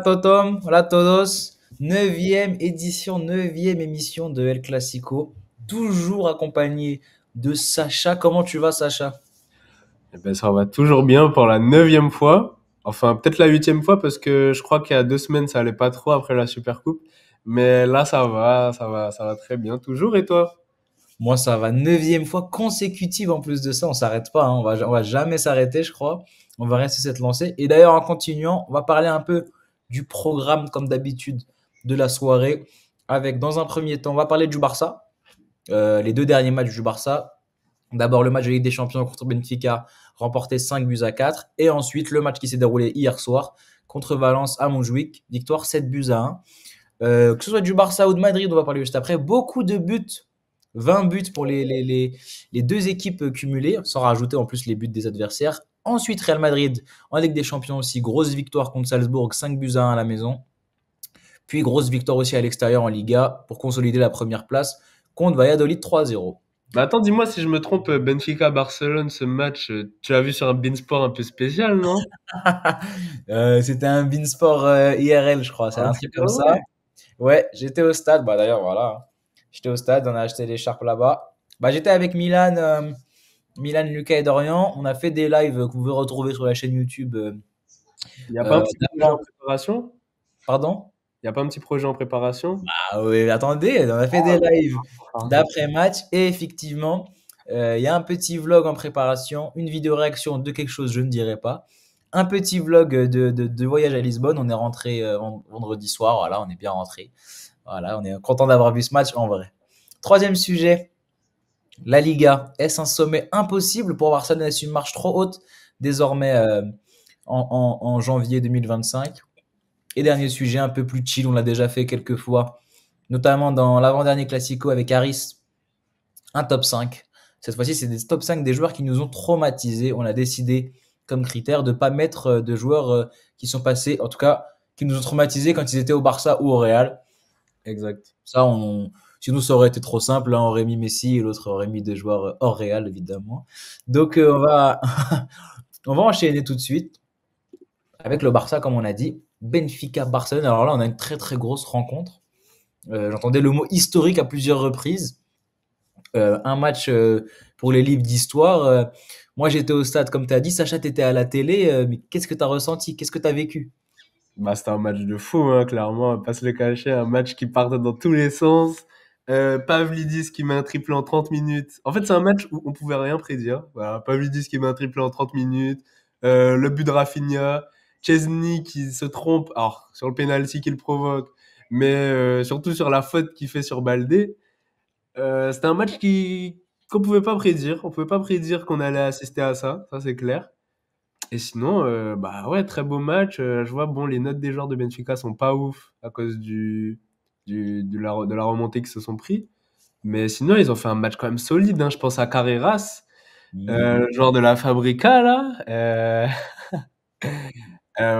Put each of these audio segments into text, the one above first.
Totom, hola a todos. Neuvième édition, neuvième émission de El Clasico. Toujours accompagné de Sacha. Comment tu vas, Sacha? Eh ben, ça va toujours bien pour la neuvième fois. Enfin, peut-être la huitième fois parce que je crois qu'il y a 2 semaines, ça allait pas trop après la Super Coupe. Mais là, ça va très bien toujours. Et toi? Moi, ça va. Neuvième fois consécutive en plus de ça. On s'arrête pas, hein. On va jamais s'arrêter, je crois. On va rester cette lancée. Et d'ailleurs, en continuant, on va parler un peu du programme, comme d'habitude, de la soirée. Avec, dans un premier temps, on va parler du Barça. Les deux derniers matchs du Barça. D'abord le match de Ligue des Champions contre Benfica, remporté 5 buts à 4. Et ensuite le match qui s'est déroulé hier soir contre Valence à Montjuic, victoire 7 buts à 1. Que ce soit du Barça ou de Madrid, on va parler juste après. Beaucoup de buts, 20 buts pour les deux équipes cumulées, sans rajouter en plus les buts des adversaires. Ensuite Real Madrid en Ligue des Champions aussi, grosse victoire contre Salzbourg, 5 buts à 1 à la maison. Puis grosse victoire aussi à l'extérieur en Liga pour consolider la première place contre Valladolid 3-0. Bah attends, dis-moi si je me trompe, Benfica-Barcelone, ce match, tu l'as vu sur un Beansport un peu spécial, non? C'était un Beansport IRL, je crois. C'est Ah, un c'est truc pas comme ça. vrai. Ouais, j'étais au stade. Bah d'ailleurs, voilà. J'étais au stade, on a acheté l'écharpe là-bas. Bah j'étais avec Milan, Milan, Lucas et Dorian. On a fait des lives que vous pouvez retrouver sur la chaîne YouTube. Il n'y a pas un petit projet en D'avant. préparation? Pardon? Il n'y a pas un petit projet en préparation? Ah oui, attendez, on a fait des lives Pardon. d'après-match et effectivement, il y a un petit vlog en préparation, une vidéo réaction de quelque chose, je ne dirai pas. Un petit vlog de voyage à Lisbonne. On est rentré vendredi soir, voilà, on est bien rentré. Voilà, on est content d'avoir vu ce match en vrai. Troisième sujet, la Liga. Est-ce un sommet impossible pour Barcelone? Est-ce une marche trop haute désormais en janvier 2025? Et dernier sujet, un peu plus chill, on l'a déjà fait quelques fois, notamment dans l'avant-dernier Classico avec Harris, un top 5. Cette fois-ci, c'est des top 5 des joueurs qui nous ont traumatisés. On a décidé comme critère de ne pas mettre de joueurs qui sont passés, en tout cas, qui nous ont traumatisés quand ils étaient au Barça ou au Real. Exact. Ça, sinon, ça aurait été trop simple. L'un aurait mis Messi et l'autre aurait mis des joueurs hors Real, évidemment. Donc, on va enchaîner tout de suite avec le Barça, comme on a dit. Benfica-Barcelone. Alors là, on a une très très grosse rencontre. J'entendais le mot historique à plusieurs reprises. Un match pour les livres d'histoire. Moi, j'étais au stade, comme tu as dit. Sacha, tu étais à la télé. Mais qu'est-ce que tu as ressenti? Qu'est-ce que tu as vécu? Bah, c'était un match de fou, hein, clairement, on va pas se le cacher, un match qui partait dans tous les sens. Pavlidis qui met un triplé en 30 minutes. En fait, c'est un match où on pouvait rien prédire. Voilà, Pavlidis qui met un triplé en 30 minutes. Le but de Rafinha. Chesney qui se trompe, alors sur le penalty qu'il provoque, mais surtout sur la faute qu'il fait sur Baldé. C'était un match qu'on pouvait pas prédire. On pouvait pas prédire qu'on allait assister à ça c'est clair. Et sinon, bah ouais, très beau match. Je vois, bon, les notes des joueurs de Benfica sont pas ouf à cause de la remontée qu'ils se sont pris. Mais sinon, ils ont fait un match quand même solide, hein. Je pense à Carreras, Oui. le joueur de la Fabrica, là.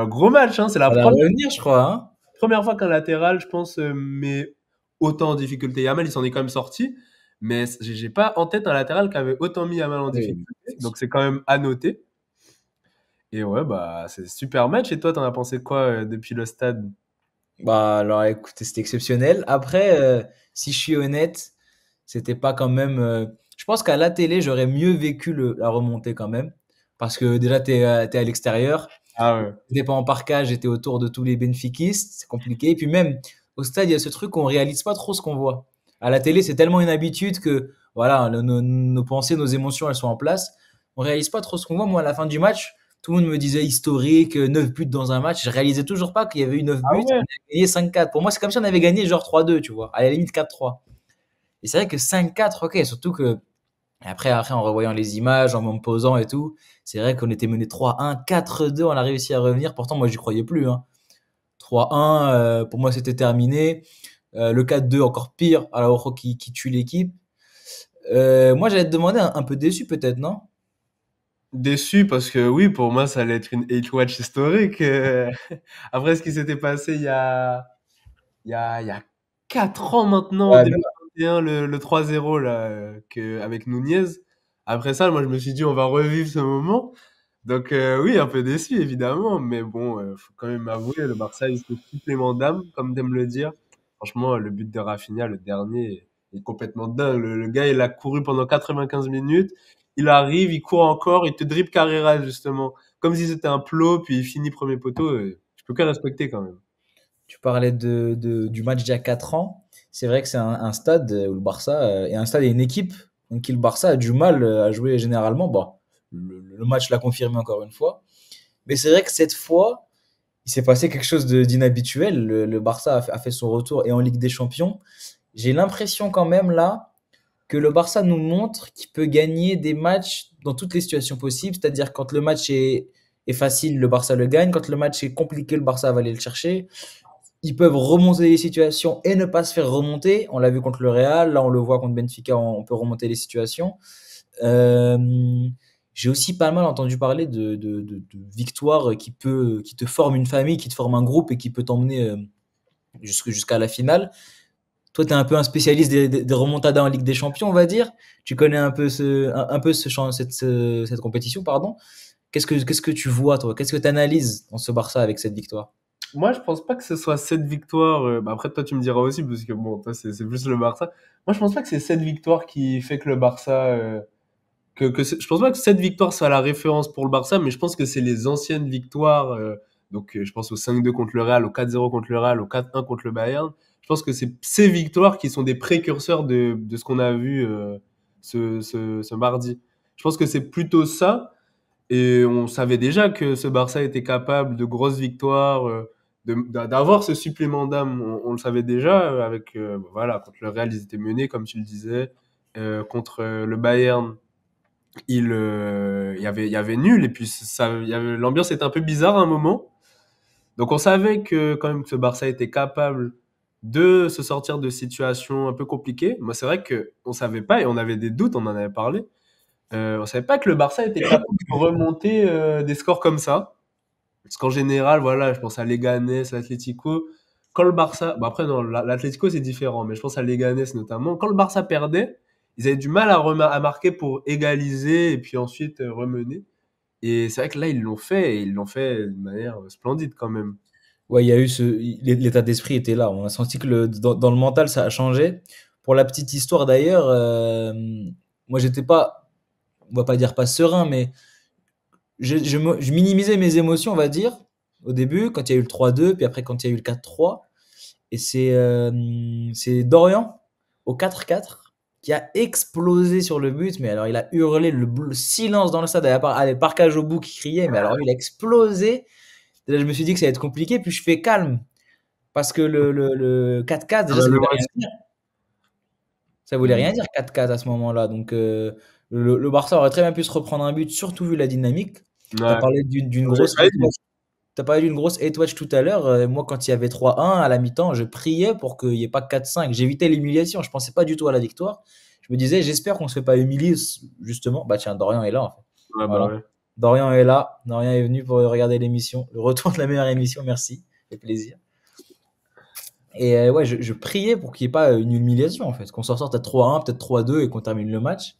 Gros match, hein. C'est la Ça va revenir, je crois, hein. première fois qu'un latéral, je pense, met autant en difficulté. Yamal, il s'en est quand même sorti. Mais j'ai pas en tête un latéral qui avait autant mis Yamal en Oui. difficulté. Donc c'est quand même à noter. Et ouais, bah, c'est super match. Et toi, t'en as pensé quoi depuis le stade? Bah, alors écoutez, c'était exceptionnel. Après, si je suis honnête, c'était pas quand même. Je pense qu'à la télé, j'aurais mieux vécu la remontée quand même. Parce que déjà, t'es à l'extérieur. Ah ouais. J'étais pas en parcage, j'étais autour de tous les benfiquistes. C'est compliqué. Et puis même, au stade, il y a ce truc qu'on réalise pas trop ce qu'on voit. À la télé, c'est tellement une habitude que, voilà, nos pensées, nos émotions, elles sont en place. On réalise pas trop ce qu'on voit. Moi, à la fin du match, tout le monde me disait historique, 9 buts dans un match. Je réalisais toujours pas qu'il y avait eu 9 Ah buts. On ouais. avait gagné 5-4. Pour moi, c'est comme si on avait gagné genre 3-2, tu vois. À la limite 4-3. Et c'est vrai que 5-4, ok, surtout que après, en revoyant les images, en me posant et tout, c'est vrai qu'on était mené 3-1, 4-2, on a réussi à revenir. Pourtant, moi, j'y croyais plus, hein. 3-1, pour moi, c'était terminé. Le 4-2, encore pire, alors qui tue l'équipe. Moi, j'allais te demander un peu déçu, peut-être, non? Déçu parce que oui, pour moi, ça allait être une H-Watch historique. Après ce qui s'était passé il y a 4 ans maintenant, en Ouais, 2021, le 3-0 là, avec Nunez. Après ça, moi, je me suis dit, on va revivre ce moment. Donc oui, un peu déçu évidemment, mais bon, faut quand même avouer, le Barça a eu ce supplément d'âme, comme t'aimes le dire. Franchement, le but de Rafinha, le dernier, est complètement dingue. Le gars, il a couru pendant 95 minutes, il arrive, il court encore, il te dribble Carrera justement, comme si c'était un plot, puis il finit premier poteau. Je peux que respecter quand même. Tu parlais du match d'il y a 4 ans. C'est vrai que c'est un stade où le Barça est un stade et une équipe en qui le Barça a du mal à jouer généralement. Bon, le match l'a confirmé encore une fois. Mais c'est vrai que cette fois, il s'est passé quelque chose d'inhabituel. Le Barça a fait son retour et en Ligue des Champions. J'ai l'impression quand même là que le Barça nous montre qu'il peut gagner des matchs dans toutes les situations possibles. C'est-à-dire quand le match est facile, le Barça le gagne. Quand le match est compliqué, le Barça va aller le chercher. Ils peuvent remonter les situations et ne pas se faire remonter. On l'a vu contre le Real, là on le voit contre Benfica, on peut remonter les situations. Euh, j'ai aussi pas mal entendu parler de victoires qui te forment une famille, qui te forment un groupe et qui peut t'emmener jusqu'à la finale. Toi, tu es un peu un spécialiste des remontadas en Ligue des Champions, on va dire. Tu connais un peu cette compétition, pardon. Qu'est-ce que tu vois, toi? Qu'est-ce que tu analyses dans ce Barça avec cette victoire? Moi, je pense pas que ce soit cette victoire. Bah après, toi, tu me diras aussi, parce que bon, toi, c'est plus le Barça. Moi, je pense pas que c'est cette victoire qui fait que le Barça. Je pense pas que cette victoire soit la référence pour le Barça, mais je pense que c'est les anciennes victoires. Donc, je pense au 5-2 contre le Real, au 4-0 contre le Real, au 4-1 contre le Bayern. Je pense que c'est ces victoires qui sont des précurseurs de ce qu'on a vu ce mardi. Je pense que c'est plutôt ça. Et on savait déjà que ce Barça était capable de grosses victoires, d'avoir ce supplément d'âme. On le savait déjà avec, voilà, contre le Real, ils étaient menés, comme tu le disais. Contre le Bayern, il y avait nul. Et puis, l'ambiance était un peu bizarre à un moment. Donc, on savait que quand même que ce Barça était capable de se sortir de situations un peu compliquées. Moi, c'est vrai que on savait pas et on avait des doutes, on en avait parlé. On savait pas que le Barça était capable de remonter des scores comme ça. Parce qu'en général, voilà, je pense à Leganés, l'Atlético. Quand le Barça, bon après non, l'Atlético c'est différent, mais je pense à Leganés notamment. Quand le Barça perdait, ils avaient du mal à marquer pour égaliser et puis ensuite remener. Et c'est vrai que là ils l'ont fait et ils l'ont fait de manière splendide quand même. Ouais, il y a eu l'état d'esprit était là. On a senti que dans le mental, ça a changé. Pour la petite histoire d'ailleurs, moi j'étais pas, on va pas dire pas serein, mais je minimisais mes émotions, on va dire, au début, quand il y a eu le 3-2, puis après quand il y a eu le 4-3. Et c'est Dorian au 4-4 qui a explosé sur le but. Mais alors il a hurlé le silence dans le stade. Allez, Parcage au bout qui criait, mais alors il a explosé. Et là, je me suis dit que ça allait être compliqué, puis je fais calme. Parce que le 4-4, Ah déjà, bah, ça le voulait rien match, dire. Ça voulait mm. rien dire 4-4 à ce moment-là. Donc le Barça aurait très bien pu se reprendre un but, surtout vu la dynamique. Tu as Ouais. parlé d'une J'avais grosse failli. étoile. T'as parlé d'une grosse hate watch tout à l'heure. Moi, quand il y avait 3-1 à la mi-temps, je priais pour qu'il n'y ait pas 4-5. J'évitais l'humiliation. Je pensais pas du tout à la victoire. Je me disais, j'espère qu'on se fait pas humilier, justement. Bah tiens, Dorian est là, en fait. Ouais, bah Voilà. ouais. Dorian est là. Dorian est venu pour regarder l'émission. Le retour de la meilleure émission. Merci. Ça fait plaisir. Et ouais, je priais pour qu'il n'y ait pas une humiliation, en fait. Qu'on s'en sorte à 3-1, peut-être 3-2 et qu'on termine le match.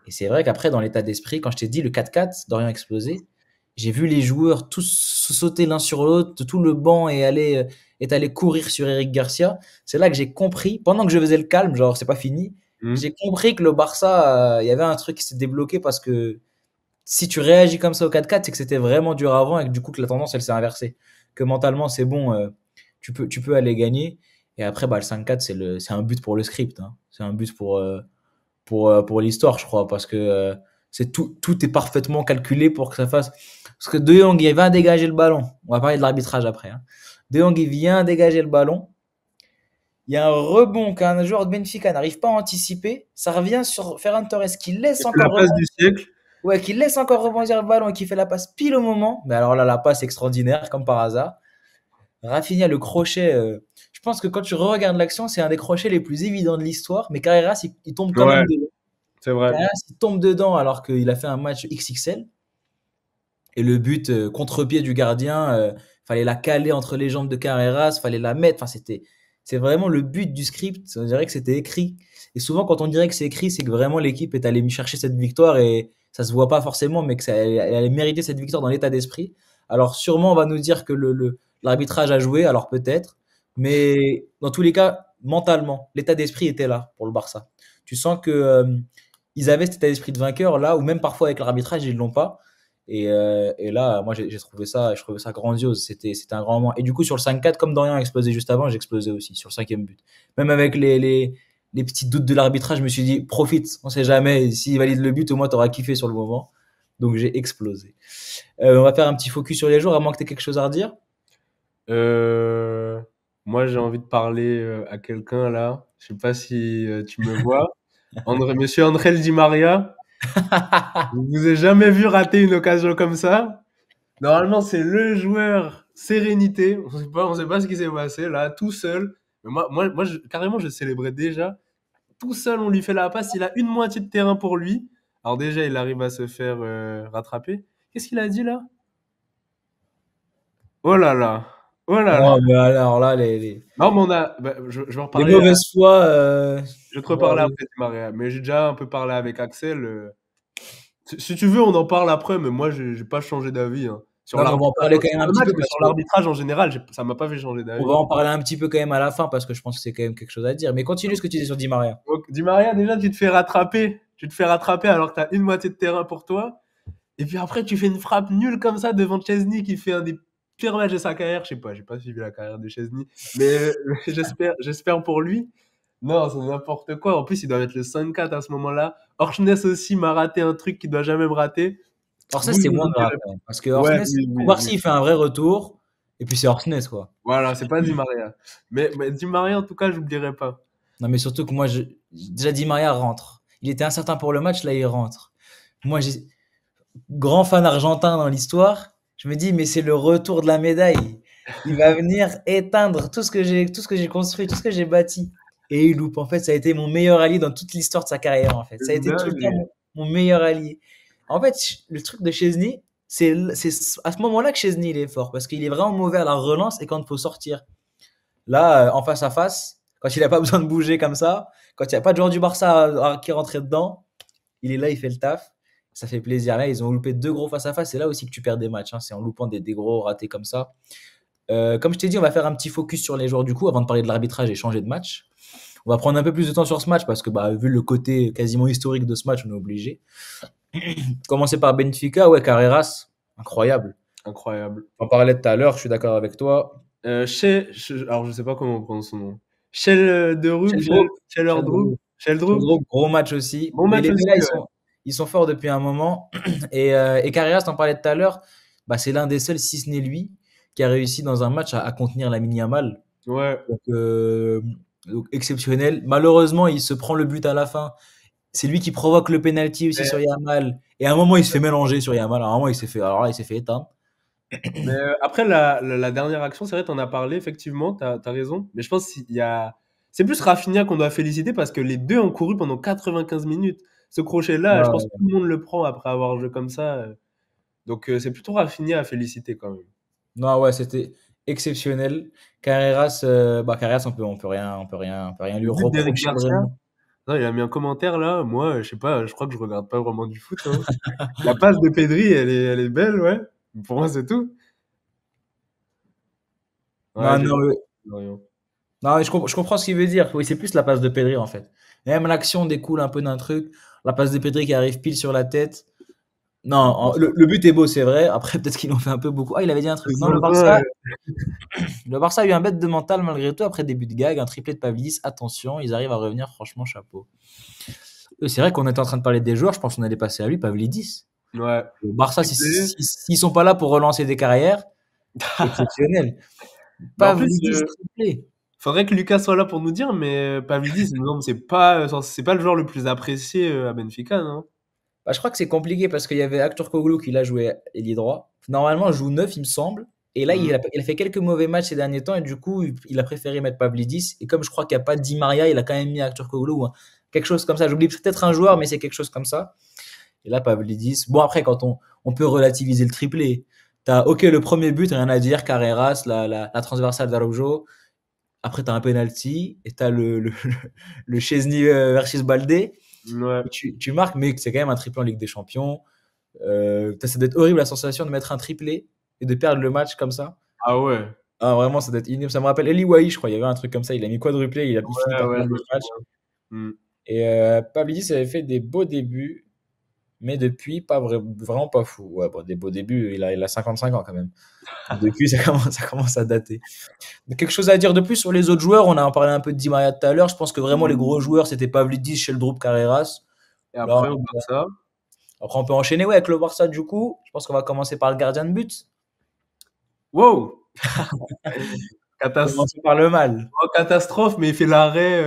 Et c'est vrai qu'après, dans l'état d'esprit, quand je t'ai dit le 4-4, Dorian explosé, j'ai vu les joueurs tous sauter l'un sur l'autre, tout le banc est allé courir sur Eric Garcia. C'est là que j'ai compris, pendant que je faisais le calme, genre c'est pas fini, Mm. j'ai compris que le Barça, il y avait un truc qui s'est débloqué parce que si tu réagis comme ça au 4-4, c'est que c'était vraiment dur avant et que du coup que la tendance elle s'est inversée. Que mentalement c'est bon, tu peux aller gagner. Et après, bah, le 5-4, c'est un but pour le script, hein. C'est un but pour l'histoire, je crois, parce que tout est parfaitement calculé pour que ça fasse. Parce que De Jong, il vient dégager le ballon. On va parler de l'arbitrage après, hein. De Jong, il vient dégager le ballon. Il y a un rebond qu'un joueur de Benfica n'arrive pas à anticiper. Ça revient sur Ferran Torres qui laisse C'est la encore passe du rebondir. siècle. Ouais, qui laisse encore rebondir le ballon et qui fait la passe pile au moment. Mais alors là, la passe extraordinaire, comme par hasard. Rafinha, le crochet. Je pense que quand tu regardes l'action, c'est un des crochets les plus évidents de l'histoire. Mais Carreras, il tombe quand Ouais, même dedans. c'est vrai. Carreras, il tombe dedans alors qu'il a fait un match XXL. Et le but, contre-pied du gardien, fallait la caler entre les jambes de Carreras, fallait la mettre. Enfin, c'est vraiment le but du script. On dirait que c'était écrit. Et souvent, quand on dirait que c'est écrit, c'est que vraiment l'équipe est allée chercher cette victoire et ça se voit pas forcément, mais que elle a mérité cette victoire dans l'état d'esprit. Alors sûrement, on va nous dire que l'arbitrage a joué, alors peut-être, mais dans tous les cas, mentalement, l'état d'esprit était là pour le Barça. Tu sens que ils avaient cet état d'esprit de vainqueur là, ou même parfois avec l'arbitrage, ils l'ont pas. Et là, moi, j'ai trouvé ça, je trouvais ça grandiose. C'était un grand moment. Et du coup, sur le 5-4, comme Dorian a explosé juste avant, j'ai explosé aussi sur le cinquième but. Même avec les petits doutes de l'arbitrage, je me suis dit, profite, on sait jamais. S'il valide le but, au moins, t'auras kiffé sur le moment. Donc, j'ai explosé. On va faire un petit focus sur les joueurs, à moins que t'aies quelque chose à redire. Euh, Moi, j'ai envie de parler à quelqu'un là. Je sais pas si tu me vois. Monsieur André Di Maria. Je vous ai jamais vu rater une occasion comme ça. Normalement, c'est le joueur sérénité. On sait pas ce qui s'est passé là, tout seul. Mais carrément, je célébrais déjà. Tout seul, on lui fait la passe. Il a une moitié de terrain pour lui. Alors déjà, il arrive à se faire rattraper. Qu'est-ce qu'il a dit là? Oh là là. Oh là là. Non, mais alors là, Non, mais je vais en les reparler. mauvaises foi, Je vais te bon, reparler après, Di Maria. Mais j'ai déjà un peu parlé avec Axel. Si tu veux, on en parle après, mais moi, j'ai pas changé d'avis, hein. Sur non, mais on va en l'arbitrage, parler quand sur même un le petit match, peu mais parce sur que l'arbitrage en général, ça m'a pas fait changer on va d'avis. en parler un petit peu quand même à la fin parce que je pense que c'est quand même quelque chose à dire. Mais continue ce que tu dis sur Di Maria. Donc, Di Maria, déjà, tu te fais rattraper. Tu te fais rattraper alors que tu as une moitié de terrain pour toi. Et puis après, tu fais une frappe nulle comme ça devant Chesney qui fait un des pires matchs de sa carrière. Je sais pas, j'ai pas suivi la carrière de Chesney. Mais j'espère pour lui. Non, c'est n'importe quoi. En plus, il doit être le 5-4 à ce moment-là. Orchness aussi m'a raté un truc qu'il doit jamais me rater. Orsnes, Vous, je c'est vous moins grave dirai. quand même. Parce que Ouais, Orsnes, oui, oui, oui. Koubarsi, il fait un vrai retour. Et puis c'est Orsnes, quoi. Voilà, c'est pas Di Maria. Mais Di Maria, en tout cas, je n'oublierai pas. Non, mais surtout que moi, déjà Di Maria rentre. Il était incertain pour le match, là, il rentre. Moi, grand fan argentin dans l'histoire. Je me dis, mais c'est le retour de la médaille. Il va venir éteindre tout ce que j'ai construit, tout ce que j'ai bâti. Et il loupe. En fait, ça a été mon meilleur allié dans toute l'histoire de sa carrière, en fait. C'est Ça a une été tout le temps dinguerie. mon meilleur allié. En fait, le truc de Chesney, c'est à ce moment-là que Chesney, il est fort. Parce qu'il est vraiment mauvais à la relance et quand il faut sortir. Là, en face à face, quand il n'a pas besoin de bouger comme ça, quand il n'y a pas de joueur du Barça qui est rentré dedans, il est là, il fait le taf. Ça fait plaisir. Là, ils ont loupé deux gros face à face. C'est là aussi que tu perds des matchs, hein. C'est en loupant des gros ratés comme ça. Comme je t'ai dit, on va faire un petit focus sur les joueurs du coup avant de parler de l'arbitrage et changer de match. On va prendre un peu plus de temps sur ce match parce que bah, vu le côté quasiment historique de ce match, on est obligé. Commencer par Benfica, ouais, Carreras, incroyable. Incroyable. On en parlait tout à l'heure, je suis d'accord avec toi. Alors, je sais pas comment on prononce son nom. Sheldrup, Sheldrup, Sheldrup, Sheldrup, Sheldrup. Sheldrup, gros match aussi. Bon Mais match les aussi, deux là, ouais. ils sont forts depuis un moment. Et Carreras, t'en parlais tout à l'heure, bah, c'est l'un des seuls, si ce n'est lui, qui a réussi dans un match à contenir la Yamal. Ouais. Donc, exceptionnel. Malheureusement, il se prend le but à la fin. C'est lui qui provoque le penalty aussi sur Mais, Yamal. Et à un moment, il se fait mélanger sur Yamal. À un moment, alors là, il s'est fait éteindre. après, la dernière action, c'est vrai, t'en as parlé, effectivement, t'as raison. Mais je pense qu'il y a. C'est plus Rafinha qu'on doit féliciter parce que les deux ont couru pendant 95 minutes. Ce crochet-là, je pense que Ouais. tout le monde le prend après avoir joué comme ça. Donc, c'est plutôt Rafinha à féliciter quand même. Non, ouais, c'était exceptionnel. Carreras, Carreras, on peut rien lui Le but d'Eric reprocher Garcia, vraiment. non, il a mis un commentaire là. Moi, je sais pas, je crois que je regarde pas vraiment du foot, hein. La passe de Pedri, elle est belle, ouais. Pour moi, c'est tout. Ouais, Non, j'ai non, rien. non, je comprends ce qu'il veut dire. Oui, c'est plus la passe de Pedri en fait. Même l'action découle un peu d'un truc. La passe de Pedri qui arrive pile sur la tête. Non, le but est beau, c'est vrai. Après, peut-être qu'ils l'ont fait un peu beaucoup. Ah, il avait dit un truc. Non, Zinzin, Le Barça a eu un bête de mental malgré tout après début de gag, un triplé de Pavlidis. Attention, ils arrivent à revenir. Franchement, chapeau. C'est vrai qu'on était en train de parler des joueurs. Je pense qu'on allait passer à lui, Pavlidis. ouais. Le Barça, Triplé. s'ils sont pas là pour relancer des carrières, exceptionnel. Mais en plus, Pavlidis triplé. faudrait que Lucas soit là pour nous dire, mais Pavlidis, non, c'est pas le joueur le plus apprécié à Benfica, non? Bah, je crois que c'est compliqué parce qu'il y avait Actor Koglu qui l'a joué ailier droit. Normalement, il joue neuf, il me semble. Et là, Mhm. il a fait quelques mauvais matchs ces derniers temps et du coup, il a préféré mettre Pavlidis. Et comme je crois qu'il n'y a pas de Di Maria, il a quand même mis Actor Koglu ou quelque chose comme ça. J'oublie peut-être un joueur, mais c'est quelque chose comme ça. Et là, Pavlidis. Bon, après, quand on peut relativiser le triplé, t'as, ok, le premier but, rien à dire, Carreras, la transversale d'Araujo. Après, t'as un penalty et t'as le Chesney versus Baldé. Ouais. Tu marques, mais c'est quand même un triplé en Ligue des Champions. Ça doit être horrible la sensation de mettre un triplé et de perdre le match comme ça. Ah ouais. Ah, vraiment, ça doit être ignoble. Ça me rappelle Eli Wahi, je crois. Il y avait un truc comme ça. Il a mis quadruplé, il finit Ouais, par ouais, perdre je le me match. souviens. Hmm. Et Pavlidis avait fait des beaux débuts, mais depuis, vraiment pas fou. Ouais, bon, des beaux débuts, il a 55 ans quand même. Depuis, ça commence à dater. Quelque chose à dire de plus sur les autres joueurs? On a parlé un peu de Di Maria tout à l'heure. Je pense que vraiment les gros joueurs, c'était Pavlidis, Sheldrup, Carreras. Et Là, après, au Barça. après, on peut enchaîner ouais, avec le Barça du coup. Je pense qu'on va commencer par le gardien de but. Wow! Catas- Commencer par le mal. oh, catastrophe, mais il fait l'arrêt.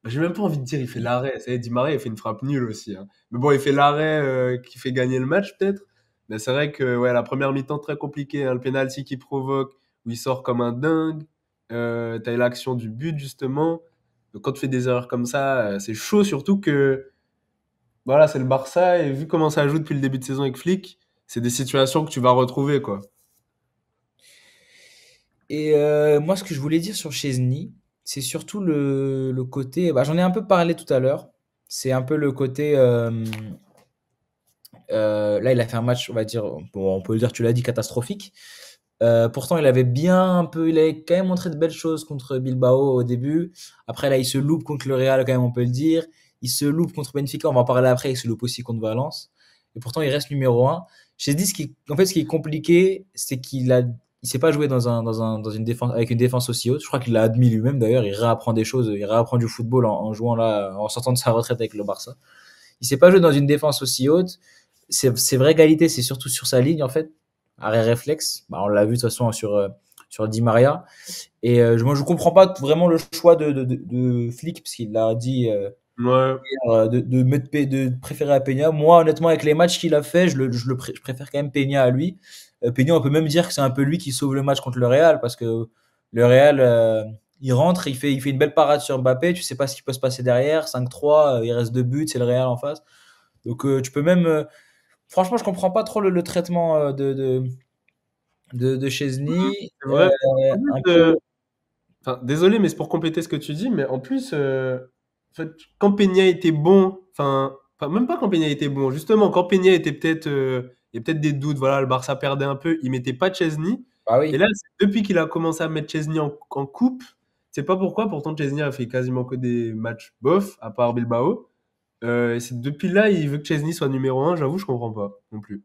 J'ai même pas envie de dire il fait l'arrêt. Ça y est, Di Maria, il fait une frappe nulle aussi, hein. Mais bon, il fait l'arrêt qui fait gagner le match, peut-être. Mais c'est vrai que ouais, la première mi-temps, très compliquée, hein. Le penalty qu'il provoque, où il sort comme un dingue. T'as eu l'action du but, justement. Donc, quand tu fais des erreurs comme ça, c'est chaud, surtout que voilà, c'est le Barça. Et vu comment ça joue depuis le début de saison avec Flick, c'est des situations que tu vas retrouver, quoi. Et moi, ce que je voulais dire sur Chesney, c'est surtout le côté. Bah, j'en ai un peu parlé tout à l'heure. C'est un peu le côté. Là, il a fait un match, on va dire, bon, on peut le dire, tu l'as dit, catastrophique. Pourtant, il avait quand même montré de belles choses contre Bilbao au début. Après, là, il se loupe contre le Real, quand même, on peut le dire. Il se loupe contre Benfica, on va en parler après. Il se loupe aussi contre Valence. Et pourtant, il reste numéro un. J'ai dit, en fait, ce qui est compliqué, c'est il s'est pas joué dans une défense, avec une défense aussi haute. Je crois qu'il l'a admis lui-même, d'ailleurs. Il réapprend des choses, il réapprend du football en jouant là, en sortant de sa retraite avec le Barça. Il s'est pas joué dans une défense aussi haute. Ses vraies qualités, c'est surtout sur sa ligne, en fait. Arrêt réflexe. Bah, on l'a vu de toute façon sur Di Maria. Et moi, je comprends pas vraiment le choix de Flick, parce qu'il l'a dit Ouais. de préférer à Peña. Moi, honnêtement, avec les matchs qu'il a fait, je préfère quand même Peña à lui. Peña, on peut même dire que c'est un peu lui qui sauve le match contre le Real, parce que le Real, il rentre, il fait une belle parade sur Mbappé, tu sais pas ce qui peut se passer derrière, 5-3, il reste 2 buts, c'est le Real en face. Donc tu peux même. Franchement, je comprends pas trop le traitement de Chesney. C'est vrai. En Un plus, peu. enfin, désolé, mais c'est pour compléter ce que tu dis, mais en plus, en fait, quand Peña était bon, enfin, même pas quand Peña était bon, justement, quand Peña était peut-être, il y a peut-être des doutes, voilà, le Barça perdait un peu, il mettait pas Chesney. Ah Et oui. là, c'est depuis qu'il a commencé à mettre Chesney en coupe, c'est pas pourquoi, pourtant Chesney a fait quasiment que des matchs bof, à part Bilbao. Et c'est depuis là, il veut que Chesney soit numéro un, j'avoue, je comprends pas non plus.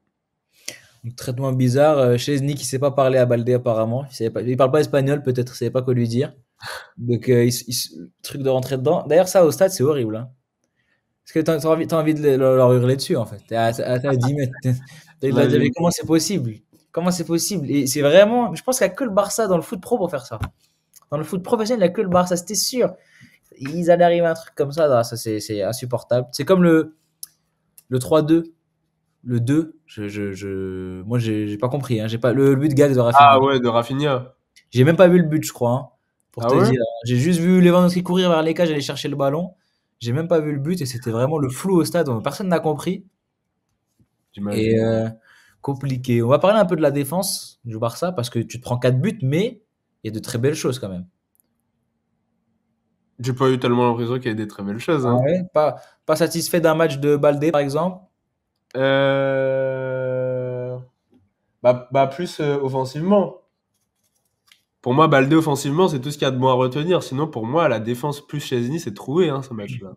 Donc, traitement bizarre. Chesney qui sait pas parler à Baldé apparemment. Il parle pas espagnol, peut-être, il savait pas quoi lui dire. Donc truc de rentrer dedans. D'ailleurs, ça au stade, c'est horrible, hein. Parce que t'as envie de leur hurler dessus, en fait. T'as 10 mètres. Là, j'ai Mais comment c'est possible? Comment c'est possible? Et c'est vraiment. Je pense qu'il n'y a que le Barça dans le foot pro pour faire ça. Dans le foot professionnel, il n'y a que le Barça, c'était sûr. Ils allaient arriver à un truc comme ça, là, ça c'est insupportable. C'est comme le 3-2, le 2. Moi, j'ai pas compris, hein. J'ai pas le but de gag de Rafinha. ah ouais, de Rafinha. J'ai même pas vu le but, je crois, hein, pour Ah te ouais? dire. J'ai juste vu Lewandowski courir vers les cages, aller chercher le ballon. J'ai même pas vu le but et c'était vraiment le flou au stade. Personne n'a compris. Et J'imagine. compliqué. On va parler un peu de la défense du Barça parce que tu te prends 4 buts, mais il y a de très belles choses quand même. J'ai pas eu tellement l'impression qu'il y avait des très belles choses, Ah hein. ouais, pas satisfait d'un match de Baldé, par exemple. Euh, bah plus offensivement. Pour moi, Baldé offensivement, c'est tout ce qu'il y a de bon à retenir. Sinon, pour moi, la défense plus Chesney, c'est troué, hein, ce match-là.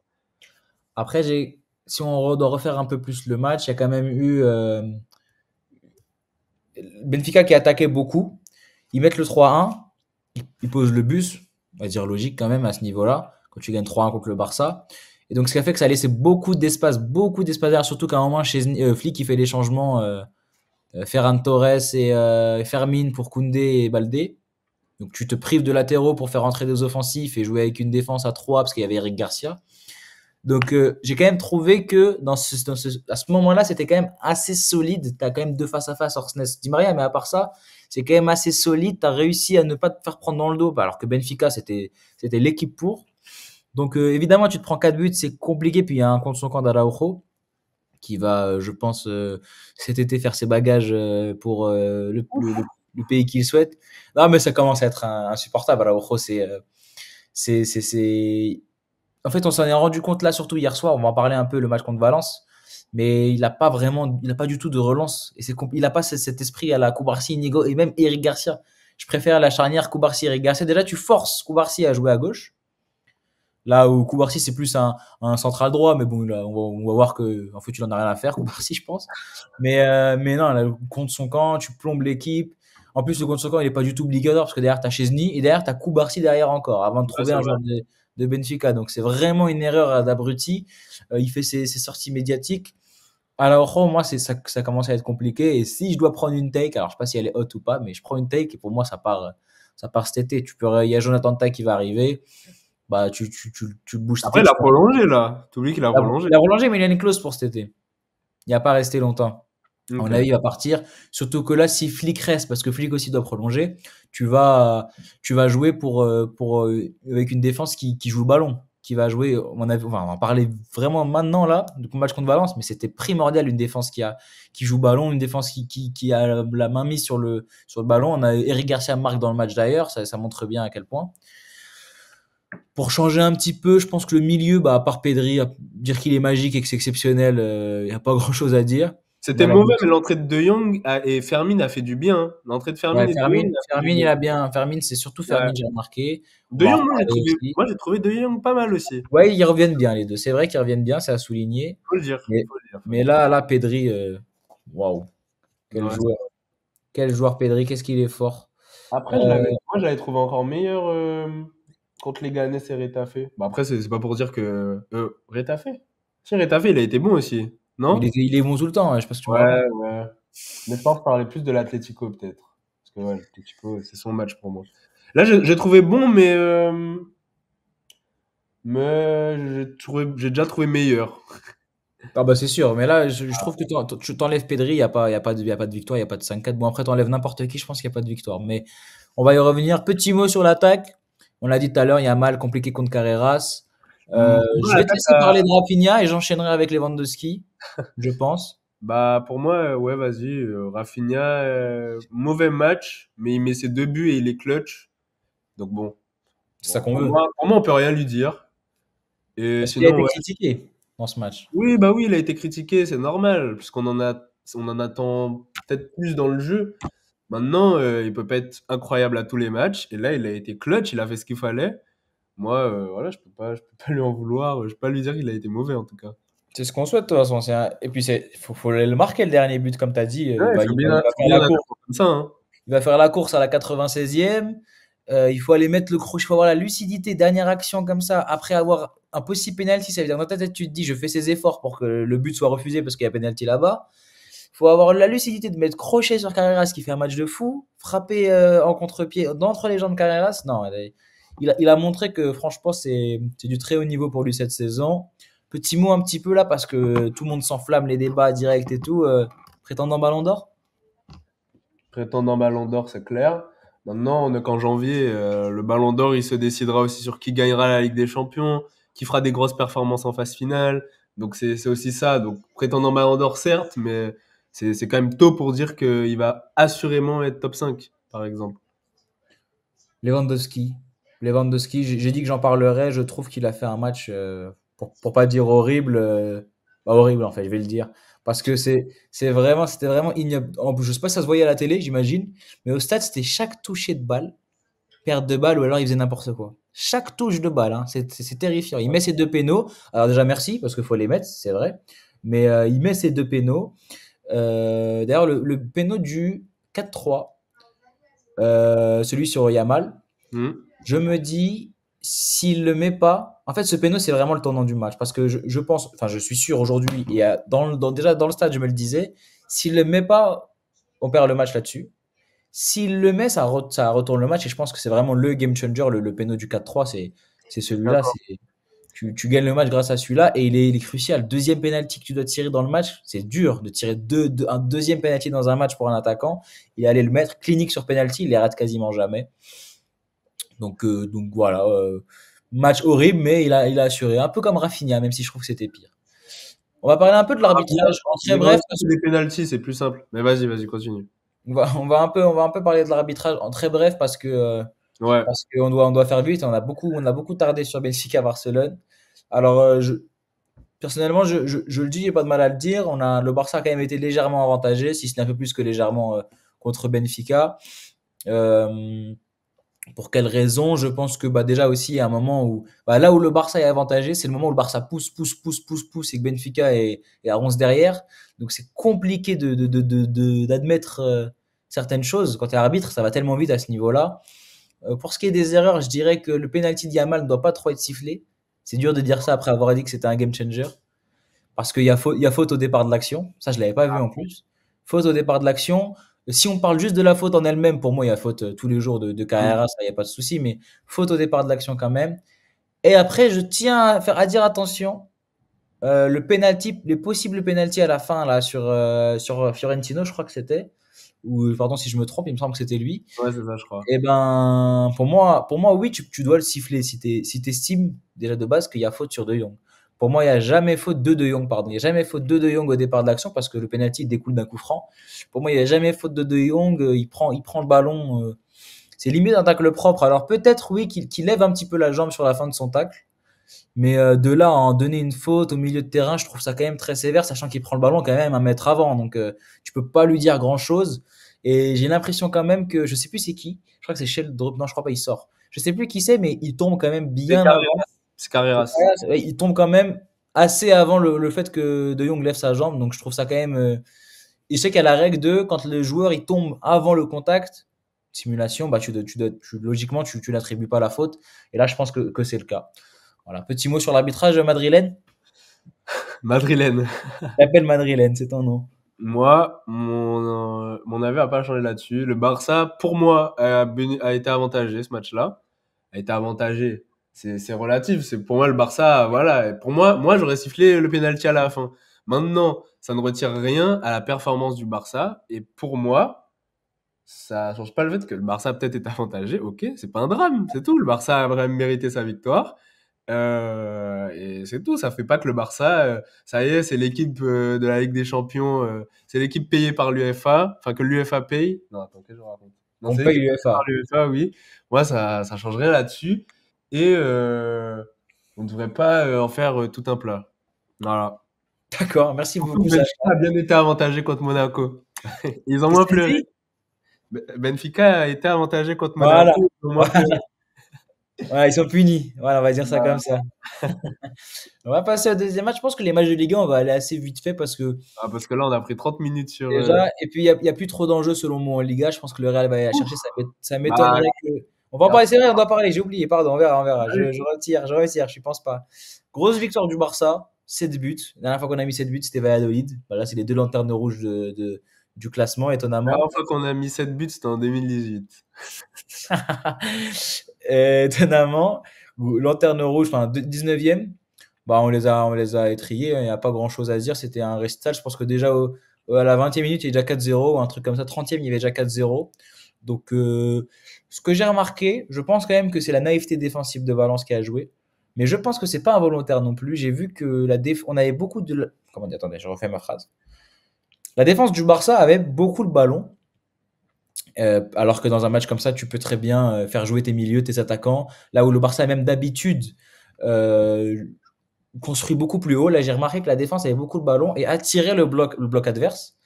Après, si on doit refaire un peu plus le match, il y a quand même eu Benfica qui attaquait beaucoup. Ils mettent le 3-1, ils posent le bus, on va dire logique quand même à ce niveau-là, quand tu gagnes 3-1 contre le Barça. Et donc, ce qui a fait que ça a laissé beaucoup d'espace derrière, surtout qu'à un moment, chez Flick, il fait les changements Ferran Torres et Fermin pour Koundé et Baldé. Donc, tu te prives de latéraux pour faire entrer des offensifs et jouer avec une défense à 3 parce qu'il y avait Eric Garcia. Donc, j'ai quand même trouvé que à ce moment-là, c'était quand même assez solide. Tu as quand même deux face-à-face, Orsnes, Di Maria, mais à part ça, c'est quand même assez solide. Tu as réussi à ne pas te faire prendre dans le dos, alors que Benfica, c'était l'équipe pour. Donc, évidemment, tu te prends 4 buts, c'est compliqué. Puis, il y a un contre son camp d'Araujo qui va, je pense, cet été faire ses bagages pour le pays qu'il souhaite. Non, mais ça commence à être insupportable. Araujo, c'est En fait, on s'en est rendu compte là, surtout hier soir. On va en parler un peu le match contre Valence, mais il a pas du tout de relance. Et il a pas cet esprit à la Koubarsi, Inigo et même Eric Garcia. Je préfère la charnière Koubarsi, Eric Garcia. Déjà, tu forces Koubarsi à jouer à gauche. Là où Koubarsi, c'est plus un central droit, mais bon, là, on va voir que, en fait, il en a rien à faire, Koubarsi, je pense. Mais non, là, contre son camp, tu plombes l'équipe. En plus, le contre son camp, il est pas du tout obligatoire parce que derrière, t'as Chesney et derrière, t'as Koubarsi derrière encore avant de Ouais, trouver c'est un vrai. joueur de Benfica. Donc, c'est vraiment une erreur d'abruti. Il fait ses sorties médiatiques. Alors, oh, moi, ça commence à être compliqué. Et si je dois prendre une take, alors je sais pas si elle est haute ou pas, mais je prends une take et pour moi, ça part cet été. Il y a Jonathan Tah qui va arriver. Bah, tu le bouges cet Après, été, il tu a prolongé, là. Tu oublies qu'il a prolongé. il a prolongé, mais il a une clause pour cet été. Il n'y a pas resté longtemps. À mon Ok. avis, il va partir. Surtout que là, si Flick reste, parce que Flick aussi doit prolonger, tu vas jouer avec une défense qui joue le ballon. Qui va jouer, on va en parler vraiment maintenant là, du match contre Valence, mais c'était primordial une défense qui joue ballon, une défense qui a la main mise sur le ballon. On a Eric Garcia marque dans le match d'ailleurs, ça montre bien à quel point. Pour changer un petit peu, je pense que le milieu, bah, à part Pedri, à dire qu'il est magique et que c'est exceptionnel, il n'y a pas grand chose à dire. C'était mauvais, mais Lewandowski. l'entrée de Jong et Fermin a fait du bien, hein. L'entrée de Fermin Ouais, et de Jong a fait du bien. Fermin, c'est surtout Ouais. Fermin, j'ai remarqué. On De va en Jong, reparler aussi. moi, j'ai trouvé De Jong pas mal aussi. Ouais, ils reviennent bien, les deux. C'est vrai qu'ils reviennent bien, c'est à souligner. Faut le dire. Mais, Faut le dire. Faut le mais dire. là, Pedri, waouh, quel Ouais. joueur. Quel joueur Pedri, qu'est-ce qu'il est fort. Après, Euh, moi, je l'avais trouvé encore meilleur contre les Ganes et Retafe. Bah, après, c'est pas pour dire que. Retafe? Si, Retafe, il a été bon aussi. Non? il est bon tout le temps, hein, je sais pas si tu me racontes. Ouais, ouais. Mais je pense parler plus de l'Atlético, peut-être. Parce que, ouais, l'Atlético, c'est son match pour moi. Là, j'ai trouvé bon, mais j'ai déjà trouvé meilleur. Ah bah c'est sûr, mais là, je trouve que tu t'enlèves Pedri, il y a pas de victoire, il y a pas de 5-4. Bon, après, t'enlèves n'importe qui, je pense qu'il n'y a pas de victoire. Mais on va y revenir. Petit mot sur l'attaque. On l'a dit tout à l'heure, il y a mal compliqué contre Carreras. Moi, Je vais te l'attaque laisser parler de Rafinha et j'enchaînerai avec Lewandowski, je pense. bah, pour moi, ouais, vas-y, Rafinha, mauvais match, mais il met ses 2 buts et il est clutch. Donc bon, C'est ça qu'on veut. pour moi, on peut rien lui dire. Et Parce qu'il a sinon, été ouais. critiqué dans ce match. Oui, bah oui, il a été critiqué, c'est normal, on en attend peut-être plus dans le jeu. Maintenant, il peut pas être incroyable à tous les matchs. Et là, il a été clutch, il a fait ce qu'il fallait. Moi, voilà, je peux pas lui en vouloir. Je peux pas lui dire qu'il a été mauvais, en tout cas. C'est ce qu'on souhaite, de toute façon. Et puis, faut le marquer, le dernier but, comme tu as dit. Ouais, Il va faut faire bien la un course. attaquant comme ça, hein. Il va faire la course à la 96e. Il faut aller mettre le crochet. Il faut avoir la lucidité. Dernière action comme ça, après avoir un possible penalty, ça veut dire dans ta tête, tu te dis, je fais ces efforts pour que le but soit refusé parce qu'il y a penalty là-bas. Il faut avoir la lucidité de mettre crochet sur Carreras qui fait un match de fou, frapper en contre-pied d'entre les jambes de Carreras. Non, il a montré que franchement, c'est du très haut niveau pour lui cette saison. Petit mot un petit peu là parce que tout le monde s'enflamme, les débats directs et tout. Prétendant Ballon d'Or. Prétendant Ballon d'Or, c'est clair. Maintenant, on est qu'en janvier. Le Ballon d'Or, il se décidera aussi sur qui gagnera la Ligue des Champions, qui fera des grosses performances en phase finale. Donc c'est aussi ça. Donc prétendant Ballon d'Or, certes, mais c'est quand même tôt pour dire qu'il va assurément être top 5, par exemple. Lewandowski. Lewandowski, j'ai dit que j'en parlerai. Je trouve qu'il a fait un match, pour pas dire horrible, bah, horrible en fait, je vais le dire. Parce que c'était vraiment ignoble. Je sais pas si ça se voyait à la télé, j'imagine, mais au stade, c'était chaque toucher de balle, perte de balle ou alors il faisait n'importe quoi. Chaque touche de balle, hein, c'est terrifiant. Il met ses deux pénaux. Alors déjà, merci, parce qu'il faut les mettre, c'est vrai. Mais il met ses deux pénaux. D'ailleurs, le pénau du 4-3, celui sur Yamal, Hmm. je me dis, s'il le met pas, en fait, ce péno, c'est vraiment le tournant du match. Parce que je pense, enfin, je suis sûr aujourd'hui, et déjà dans le stade, je me le disais, s'il le met pas, on perd le match là-dessus. S'il le met, ça retourne le match. Et je pense que c'est vraiment le game changer, le péno du 4-3. C'est celui-là. D'accord. Tu gagnes le match grâce à celui-là. Et il est crucial. Deuxième penalty que tu dois tirer dans le match. C'est dur de tirer un deuxième penalty dans un match pour un attaquant. Il est allé le mettre. Clinique sur penalty. Il les rate quasiment jamais. Donc voilà, match horrible, mais il a assuré. Un peu comme Rafinha, même si je trouve que c'était pire. On va parler un peu de l'arbitrage en très Dis-moi bref. si les pénaltys, c'est plus simple. Mais vas-y, continue. On va un peu parler de l'arbitrage en très bref Ouais. parce qu'on on doit faire vite. On a beaucoup tardé sur Benfica Barcelone. Alors, personnellement, je le dis, j'ai pas de mal à le dire. Le Barça a quand même été légèrement avantagé, si ce n'est un peu plus que légèrement contre Benfica. Euh, pour quelle raison? Je pense que bah, déjà aussi, il y a un moment où bah, là où le Barça est avantagé, c'est le moment où le Barça pousse et que Benfica est à 11 derrière. Donc c'est compliqué d'admettre certaines choses. Quand tu es arbitre, ça va tellement vite à ce niveau-là. Pour ce qui est des erreurs, je dirais que le penalty de Yamal ne doit pas trop être sifflé. C'est dur de dire ça après avoir dit que c'était un game changer. Parce il y a faute au départ de l'action. Ça, je l'avais pas vu en plus. Faute au départ de l'action. Si on parle juste de la faute en elle-même, pour moi, il y a faute tous les jours de Mm. Carrera, ça, il n'y a pas de souci. Mais faute au départ de l'action quand même. Et après, je tiens à dire attention. Le penalty, les possibles penalty à la fin là sur Fiorentino, je crois que c'était. Ou pardon si je me trompe, il me semble que c'était lui. Ouais, c'est ça, je crois. Eh ben, pour moi, oui, tu dois le siffler si t'estimes déjà de base qu'il y a faute sur De Jong. Pour moi, il n'y a jamais faute de De Jong, pardon. Il n'y a jamais faute de De Jong au départ de l'action parce que le penalty découle d'un coup franc. Pour moi, il n'y a jamais faute de De Jong. Il prend le ballon. C'est limite un tacle propre. Alors peut-être, oui, qu'il lève un petit peu la jambe sur la fin de son tacle. Mais de là à en donner une faute au milieu de terrain, je trouve ça quand même très sévère, sachant qu'il prend le ballon quand même un mètre avant. Donc tu peux pas lui dire grand-chose. Et j'ai l'impression quand même que, je sais plus c'est qui, je crois que c'est Sheldrop, non je crois pas, il sort. Je sais plus qui c'est, mais il tombe quand même C'est bien avant. Carreras. C'est Carreras. Ouais, il tombe quand même assez avant le fait que De Jong lève sa jambe. Donc je trouve ça quand même... Et je sais qu'il y a la règle de quand le joueur il tombe avant le contact, simulation, bah logiquement tu n'attribues pas la faute. Et là je pense que c'est le cas. Voilà, petit mot sur l'arbitrage madrilène. Madrilène. L'appel madrilène, c'est ton nom. Moi, mon avis a pas changé là-dessus. Le Barça, pour moi, a été avantagé ce match-là. A été avantagé. C'est relatif. C'est pour moi le Barça, voilà. Et pour moi, j'aurais sifflé le penalty à la fin. Maintenant, ça ne retire rien à la performance du Barça. Et pour moi, ça change pas le fait que le Barça peut-être est avantagé. Ok, c'est pas un drame, c'est tout. Le Barça a vraiment mérité sa victoire. Et c'est tout. Ça fait pas que le Barça, ça y est, c'est l'équipe de la Ligue des Champions. C'est l'équipe payée par l'UEFA. Enfin, que l'UEFA paye. Non, attends, qu'est-ce que je raconte? Non, On c'est paye l'équipe payée par l'UFA. l'UEFA, oui. Moi, ça change rien là-dessus. Et on ne devrait pas en faire tout un plat. Voilà. D'accord, merci Surtout beaucoup, que Benfica Sacha. a bien été avantagé contre Monaco. Ils ont Qu'est-ce moins que tu pleuré. dis? Benfica a été avantagé contre Voilà. Monaco. Ils ont moins pleuré. Voilà, ils sont punis. Voilà, on va dire ça comme Voilà. ça. On va passer au deuxième match. Je pense que les matchs de Ligue 1, on va aller assez vite fait parce que Ah, parce que là, on a pris 30 minutes sur. déjà, et puis il y a plus trop d'enjeux selon moi en Liga. Je pense que le Real va aller la chercher. Ça Bah, m'étonnerait que. On va en parler, Garcia. c'est vrai, on doit parler. J'ai oublié, pardon, on verra, on verra. Allez. Je retire, je pense pas. Grosse victoire du Barça, 7 buts. La dernière fois qu'on a mis 7 buts, c'était Valladolid. Bah, là, c'est les deux lanternes rouges du classement, La étonnamment. dernière fois qu'on a mis 7 buts, c'était en 2018. Étonnamment, lanterne rouge, enfin 19e, bah on les a étriés, il n'y a pas grand chose à dire, c'était un récital. Je pense que déjà à la 20e minute, il y a déjà 4-0, ou un truc comme ça, 30e, il y avait déjà 4-0. Donc, ce que j'ai remarqué, je pense quand même que c'est la naïveté défensive de Valence qui a joué. Mais je pense que c'est pas involontaire non plus. J'ai vu que on avait beaucoup de. Comment dire, attendez, je refais ma phrase. La défense du Barça avait beaucoup le ballon, alors que dans un match comme ça, tu peux très bien faire jouer tes milieux, tes attaquants. Là où le Barça, même d'habitude, euh, construit beaucoup plus haut. Là, j'ai remarqué que la défense avait beaucoup de ballon et attirait le bloc adverse.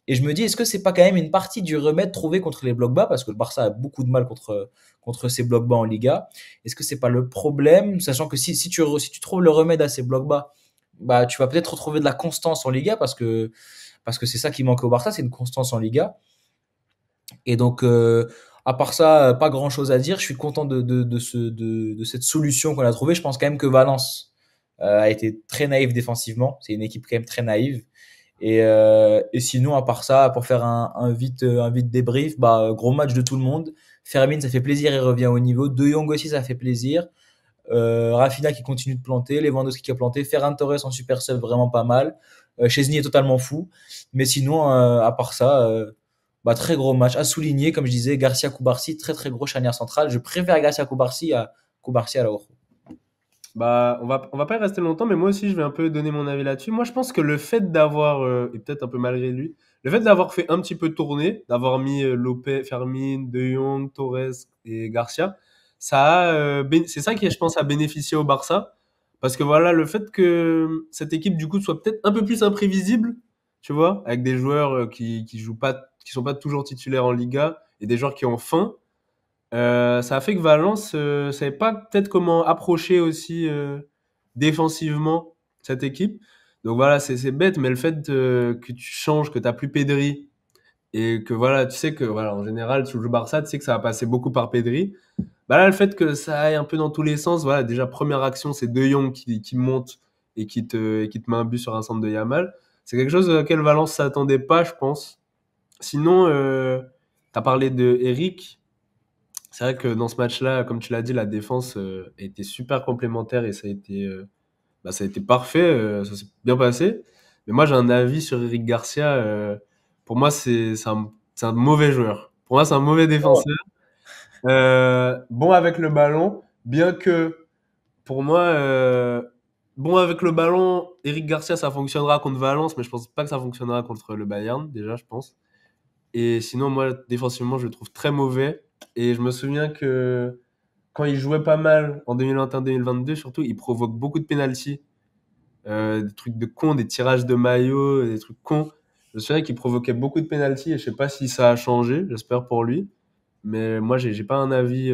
Et je me dis, est-ce que c'est pas quand même une partie du remède trouvé contre les blocs bas? Parce que le Barça a beaucoup de mal contre ces blocs bas en Liga. Est-ce que c'est pas le problème? Sachant que si tu trouves le remède à ces blocs bas, bah, tu vas peut-être retrouver de la constance en Liga parce que c'est ça qui manque au Barça, c'est une constance en Liga. Et donc, à part ça, pas grand chose à dire. Je suis content de cette solution qu'on a trouvée. Je pense quand même que Valence a été très naïf défensivement. C'est une équipe quand même très naïve. Et sinon, à part ça, pour faire un vite débrief, bah, gros match de tout le monde. Fermin, ça fait plaisir, il revient au niveau. De Jong aussi, ça fait plaisir. Rafinha qui continue de planter, Lewandowski qui a planté, Ferran Torres en super sub vraiment pas mal. Chesney est totalement fou. Mais sinon, à part ça, bah, très gros match. À souligner, comme je disais, Garcia Koubarsi, très très gros charnière centrale. Je préfère Garcia Koubarsi à Lauro. Bah, on va pas y rester longtemps, mais moi aussi, je vais un peu donner mon avis là-dessus. Moi, je pense que le fait d'avoir, et peut-être un peu malgré lui, le fait d'avoir fait un petit peu tourner, d'avoir mis Lopez, Fermin, De Jong, Torres et Garcia, c'est ça qui, je pense, a bénéficié au Barça. Parce que voilà, le fait que cette équipe, du coup, soit peut-être un peu plus imprévisible, tu vois, avec des joueurs qui jouent pas, qui sont pas toujours titulaires en Liga et des joueurs qui ont faim, ça a fait que Valence savait pas peut-être comment approcher aussi défensivement cette équipe. Donc voilà, c'est bête, mais le fait que tu changes, que tu plus Pedri et que voilà, tu sais que voilà, en général, tu joues Barça, tu sais que ça va passer beaucoup par Pedri. Bah là, le fait que ça aille un peu dans tous les sens, voilà, déjà première action, c'est De Jong qui monte et qui te met un but sur un centre de Yamal. C'est quelque chose auquel Valence s'attendait pas, je pense. Sinon, tu as parlé de Eric. C'est vrai que dans ce match-là, comme tu l'as dit, la défense a été super complémentaire et ça a été parfait, ça s'est bien passé. Mais moi, j'ai un avis sur Eric Garcia. Pour moi, c'est un mauvais joueur. Pour moi, c'est un mauvais défenseur. Bon avec le ballon, bien que pour moi, bon avec le ballon, Eric Garcia, ça fonctionnera contre Valence, mais je pense pas que ça fonctionnera contre le Bayern, déjà, je pense. Et sinon, moi, défensivement, je le trouve très mauvais. Et je me souviens que quand il jouait pas mal en 2021-2022, surtout, il provoque beaucoup de pénaltys. Des trucs de cons, des tirages de maillots, des trucs cons. Je me souviens qu'il provoquait beaucoup de pénaltys et je sais pas si ça a changé, j'espère pour lui. Mais moi, j'ai pas un avis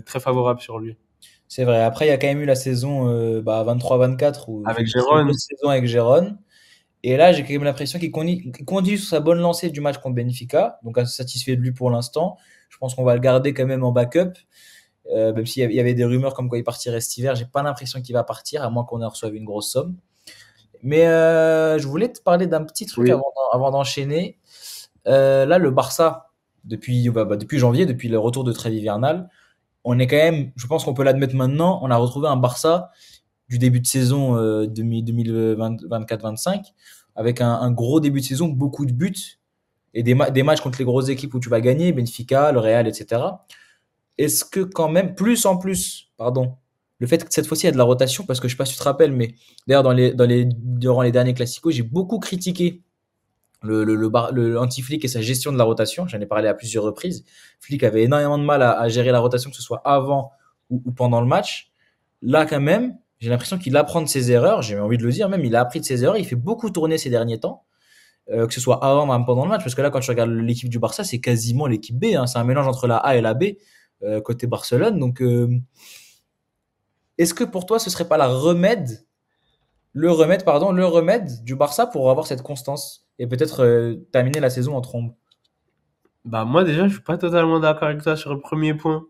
très favorable sur lui. C'est vrai. Après, il y a quand même eu la saison 23-24 où il fait Avec une très bonne Gérone, saison avec Gérone. Et là, j'ai quand même l'impression qu'il continue sur sa bonne lancée du match contre Benfica. Donc, assez satisfait de lui pour l'instant. Je pense qu'on va le garder quand même en backup. Même s'il y avait des rumeurs comme quoi il partirait cet hiver, j'ai pas l'impression qu'il va partir, à moins qu'on ait reçoive une grosse somme. Mais je voulais te parler d'un petit truc oui. avant d'enchaîner. Là, le Barça, depuis janvier, depuis le retour de trêve hivernale, on est quand même, je pense qu'on peut l'admettre maintenant, on a retrouvé un Barça du début de saison 2024-25 avec un gros début de saison, beaucoup de buts et des matchs contre les grosses équipes où tu vas gagner, Benfica, le Real, etc. Est-ce que quand même, plus en plus, pardon, le fait que cette fois-ci il y a de la rotation, parce que je sais pas si tu te rappelles, mais d'ailleurs durant les derniers classicos, j'ai beaucoup critiqué l'anti-Flick et sa gestion de la rotation. J'en ai parlé à plusieurs reprises. Flick avait énormément de mal à gérer la rotation, que ce soit avant ou pendant le match. Là, quand même, j'ai l'impression qu'il apprend de ses erreurs. J'ai envie de le dire, même, il a appris de ses erreurs. Il fait beaucoup tourner ces derniers temps, que ce soit avant, même pendant le match. Parce que là, quand tu regardes l'équipe du Barça, c'est quasiment l'équipe B, hein. C'est un mélange entre la A et la B, côté Barcelone. Donc, est-ce que pour toi, ce serait pas le remède du Barça pour avoir cette constance et peut-être terminer la saison en trombe? Bah moi déjà, je suis pas totalement d'accord avec toi sur le premier point.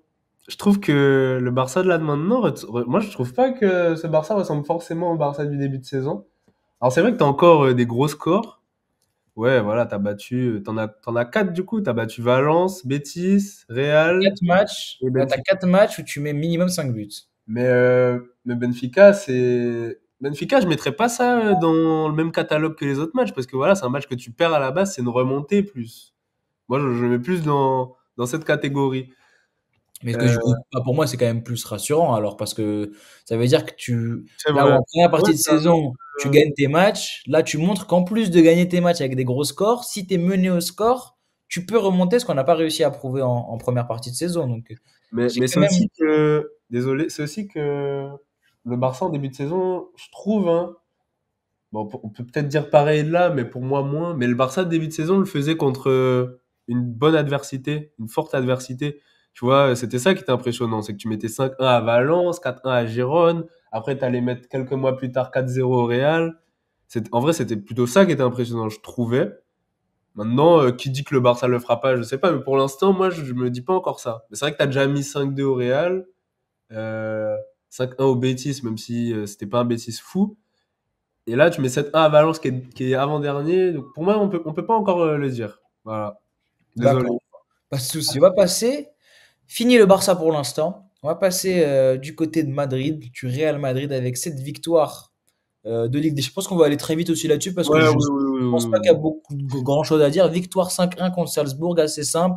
Je trouve que le Barça de là de maintenant, moi je trouve pas que ce Barça ressemble forcément au Barça du début de saison. Alors c'est vrai que t'as encore des gros scores. Ouais, voilà, t'en as quatre du coup. T'as battu Valence, Betis, Real et T'as Benfica. 4 matchs où tu mets minimum 5 buts. Mais Benfica, Benfica, je mettrais pas ça dans le même catalogue que les autres matchs parce que voilà, c'est un match que tu perds à la base, c'est une remontée plus. Moi, je le mets plus dans cette catégorie. Mais que Euh, du coup, pour moi, c'est quand même plus rassurant alors parce que ça veut dire que c'est là où vrai. en première Ouais, partie de saison, tu euh, gagnes tes matchs, là tu montres qu'en plus de gagner tes matchs avec des gros scores, si tu es mené au score, tu peux remonter ce qu'on n'a pas réussi à prouver en première partie de saison. Donc j'ai mais quand même. désolé, c'est aussi que le Barça en début de saison, je trouve, hein, bon, on peut peut-être dire pareil là, mais pour moi moins. Mais le Barça de début de saison le faisait contre une bonne adversité, une forte adversité. Tu vois, c'était ça qui était impressionnant, c'est que tu mettais 5-1 à Valence, 4-1 à Gérone, après tu allais mettre quelques mois plus tard 4-0 au Real. En vrai, c'était plutôt ça qui était impressionnant, je trouvais. Maintenant, qui dit que le Barça le fera pas, je sais pas, mais pour l'instant, moi, je me dis pas encore ça. Mais c'est vrai que tu as déjà mis 5-2 au Real, euh, 5-1 au Betis, même si c'était pas un Betis fou. Et là, tu mets 7-1 à Valence qui est avant-dernier. Donc pour moi, on peut pas encore le dire. Voilà. Désolé. D'accord, pas de souci. On va passer. Fini le Barça pour l'instant. On va passer du côté de Madrid, du Real Madrid avec cette victoire de Ligue des. Je pense qu'on va aller très vite aussi là-dessus parce que Ouais, je oui, ne oui, oui, pense oui, pas qu'il y a oui. beaucoup de grand chose à dire. Victoire 5-1 contre Salzbourg, assez simple.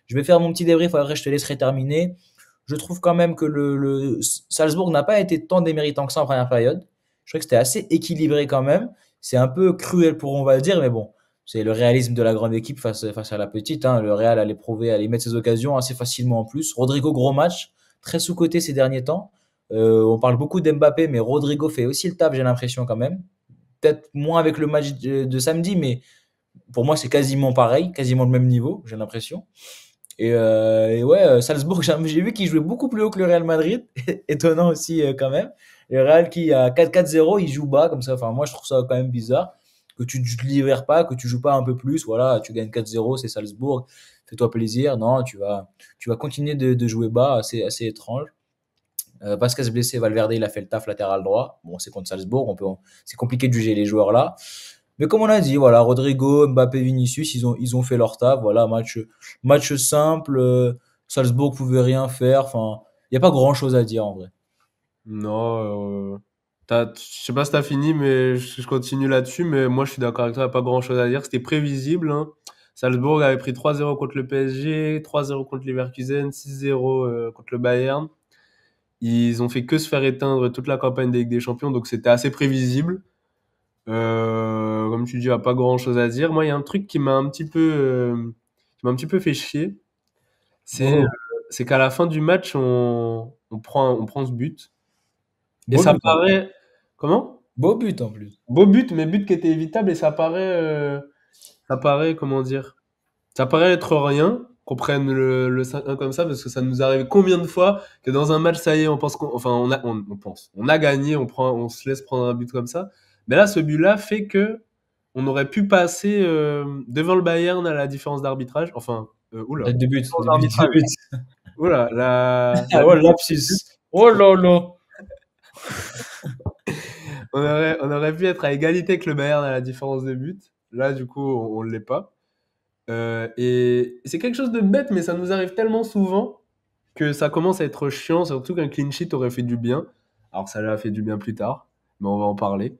Je vais faire mon petit débrief, après je te laisserai terminer. Je trouve quand même que le Salzbourg n'a pas été tant déméritant que ça en première période. Je trouve que c'était assez équilibré quand même. C'est un peu cruel pour on va le dire, mais bon, c'est le réalisme de la grande équipe face à la petite, hein. Le Real allait prouver, allait mettre ses occasions assez facilement en plus. Rodrigo, gros match, très sous-coté ces derniers temps. On parle beaucoup d'Mbappé, mais Rodrigo fait aussi le taf, j'ai l'impression quand même. Peut-être moins avec le match de samedi, mais pour moi, c'est quasiment pareil, quasiment le même niveau, j'ai l'impression. Et ouais, Salzbourg, j'ai vu qu'il jouait beaucoup plus haut que le Real Madrid. Étonnant aussi quand même. Le Real qui a 4-4-0, il joue bas comme ça. Enfin, moi, je trouve ça quand même bizarre que tu ne te livres pas, que tu joues pas un peu plus. Voilà, tu gagnes 4-0, c'est Salzbourg. Fais-toi plaisir. Non, tu vas continuer de jouer bas, assez étrange. Vasquez blessé, Valverde, il a fait le taf latéral droit. Bon, c'est contre Salzbourg, c'est compliqué de juger les joueurs là. Mais comme on a dit, voilà, Rodrigo, Mbappé, Vinicius, ils ont fait leur taf. Voilà, match simple. Salzbourg pouvait rien faire. Enfin, il n'y a pas grand chose à dire en vrai. Non, je sais pas si t'as fini, mais je continue là-dessus. Mais moi, je suis d'accord avec toi, il n'y a pas grand-chose à dire. C'était prévisible, hein. Salzbourg avait pris 3-0 contre le PSG, 3-0 contre Leverkusen, 6-0 contre le Bayern. Ils ont fait que se faire éteindre toute la campagne de Ligue des Champions, donc c'était assez prévisible. Comme tu dis, il n'y a pas grand-chose à dire. Moi, il y a un truc qui m'a un petit peu fait chier. C'est euh, Oh, c'est qu'à la fin du match, on prend ce but. Et beau ça but, hein. paraît. Comment? Beau but en plus. Beau but, mais but qui était évitable et ça paraît, comment dire? Ça paraît être rien qu'on prenne le 5-1 comme ça parce que ça nous arrive combien de fois que dans un match, ça y est, on pense enfin, on a gagné, on se laisse prendre un but comme ça. Mais là, ce but-là fait que on aurait pu passer devant le Bayern à la différence d'arbitrage. Enfin, oula, Deux buts, différence deux buts, deux d'arbitrage. buts. Oula, la Oh, lapsus. Oh là là. on aurait pu être à égalité avec le Bayern à la différence de but. Là, du coup, on l'est pas. Et c'est quelque chose de bête, mais ça nous arrive tellement souvent que ça commence à être chiant, surtout qu'un clean sheet aurait fait du bien. Alors, ça l'a fait du bien plus tard, mais on va en parler.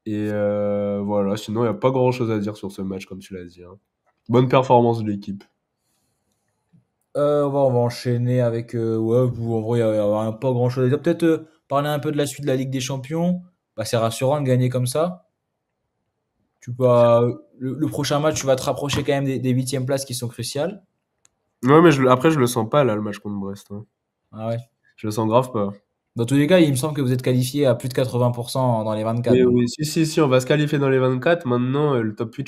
Et voilà, sinon, il n'y a pas grand-chose à dire sur ce match, comme tu l'as dit, hein. Bonne performance de l'équipe. On va enchaîner avec. Ouais, en vrai, il y a pas grand chose à dire. Peut-être parler un peu de la suite de la Ligue des Champions. Bah, c'est rassurant de gagner comme ça. Le prochain match, tu vas te rapprocher quand même des huitièmes places qui sont cruciales. Ouais, mais après, je le sens pas, là, le match contre Brest, hein. Ah ouais. Je le sens grave pas. Dans tous les cas, il me semble que vous êtes qualifié à plus de 80% dans les 24. Oui, Donc, oui, si, si, si, on va se qualifier dans les 24. Maintenant, le top 8,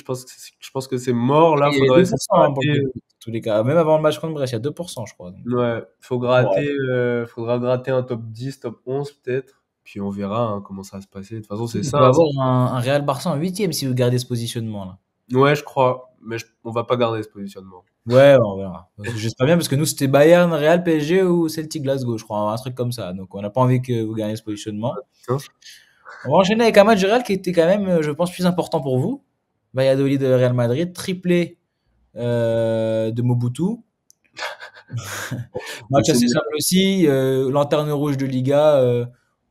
je pense que c'est mort. Là, il y a faudrait essayer de 2% hein, pour le gratter. top 8. Dans tous les cas, même avant le match contre Brest, il y a 2%, je crois. Donc, Ouais, bon, faudra gratter un top 10, top 11 peut-être. Puis on verra hein, comment ça va se passer. De toute façon, c'est on ça, peut hein. avoir un Real Barça en huitième si vous gardez ce positionnement là. Ouais, je crois. Mais on va pas garder ce positionnement. Ouais, on verra. J'espère bien parce que nous, c'était Bayern, Real, PSG ou Celtic Glasgow, je crois, un truc comme ça. Donc, on n'a pas envie que vous gagnez ce positionnement. Hein. On va enchaîner avec un match du Real qui était quand même, je pense, plus important pour vous. Valladolid de Real Madrid, triplé de Mobutu. Le Match assez Sénégal. simple aussi, lanterne rouge de Liga,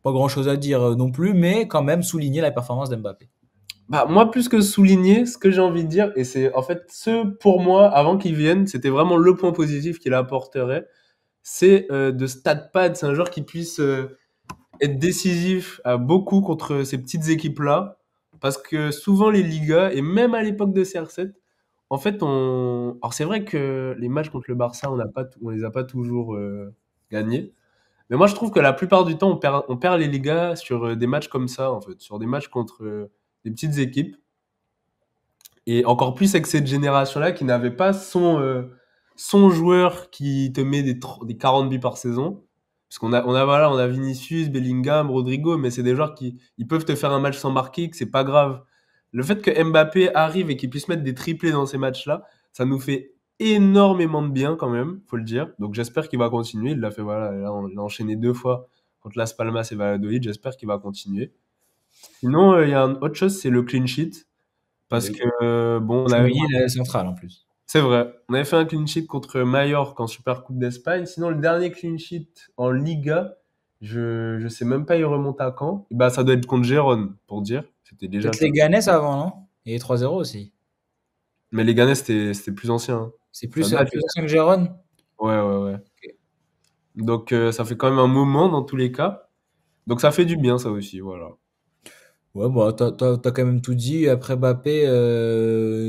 pas grand-chose à dire non plus, mais quand même souligner la performance d'Mbappé. Bah, moi, plus que souligner, ce que j'ai envie de dire, et c'est en fait ce, pour moi, avant qu'il vienne, c'était vraiment le point positif qu'il apporterait, c'est de StatPad. C'est un joueur qui puisse être décisif à beaucoup contre ces petites équipes-là. Parce que souvent, les Ligas, et même à l'époque de CR7, en fait, alors c'est vrai que les matchs contre le Barça, on les a pas toujours gagnés. Mais moi, je trouve que la plupart du temps, on perd les Ligas sur des matchs comme ça, en fait, sur des matchs contre des petites équipes. Et encore plus avec cette génération-là qui n'avait pas son joueur qui te met des 40 buts par saison. Parce voilà, on a Vinicius, Bellingham, Rodrigo, mais c'est des joueurs qui ils peuvent te faire un match sans marquer, que c'est pas grave. Le fait que Mbappé arrive et qu'il puisse mettre des triplés dans ces matchs-là, ça nous fait énormément de bien quand même, faut le dire. Donc j'espère qu'il va continuer. Il l'a fait, voilà, là, il a enchaîné 2 fois contre Las Palmas et Valladolid. J'espère qu'il va continuer. Sinon, il y a autre chose, c'est le clean sheet. Parce Oui. que, bon, Tu mouillé la centrale en plus. c'est vrai, on avait fait un clean sheet contre Mallorca en Super Coupe d'Espagne. Sinon, le dernier clean sheet en Liga, je sais même pas, il remonte à quand. Bah, ça doit être contre Gérone, pour dire. C'était déjà le Peut-être cas. les Ganes avant, non? Et 3-0 aussi. Mais les Ganes, c'était plus ancien, hein. C'est Ça plus, date. plus ancien que Gérone? Ouais, ouais, ouais. Donc, ça fait quand même un moment dans tous les cas. Donc, ça fait du bien, ça aussi, voilà. Ouais, bah, t'as quand même tout dit. Après Mbappé,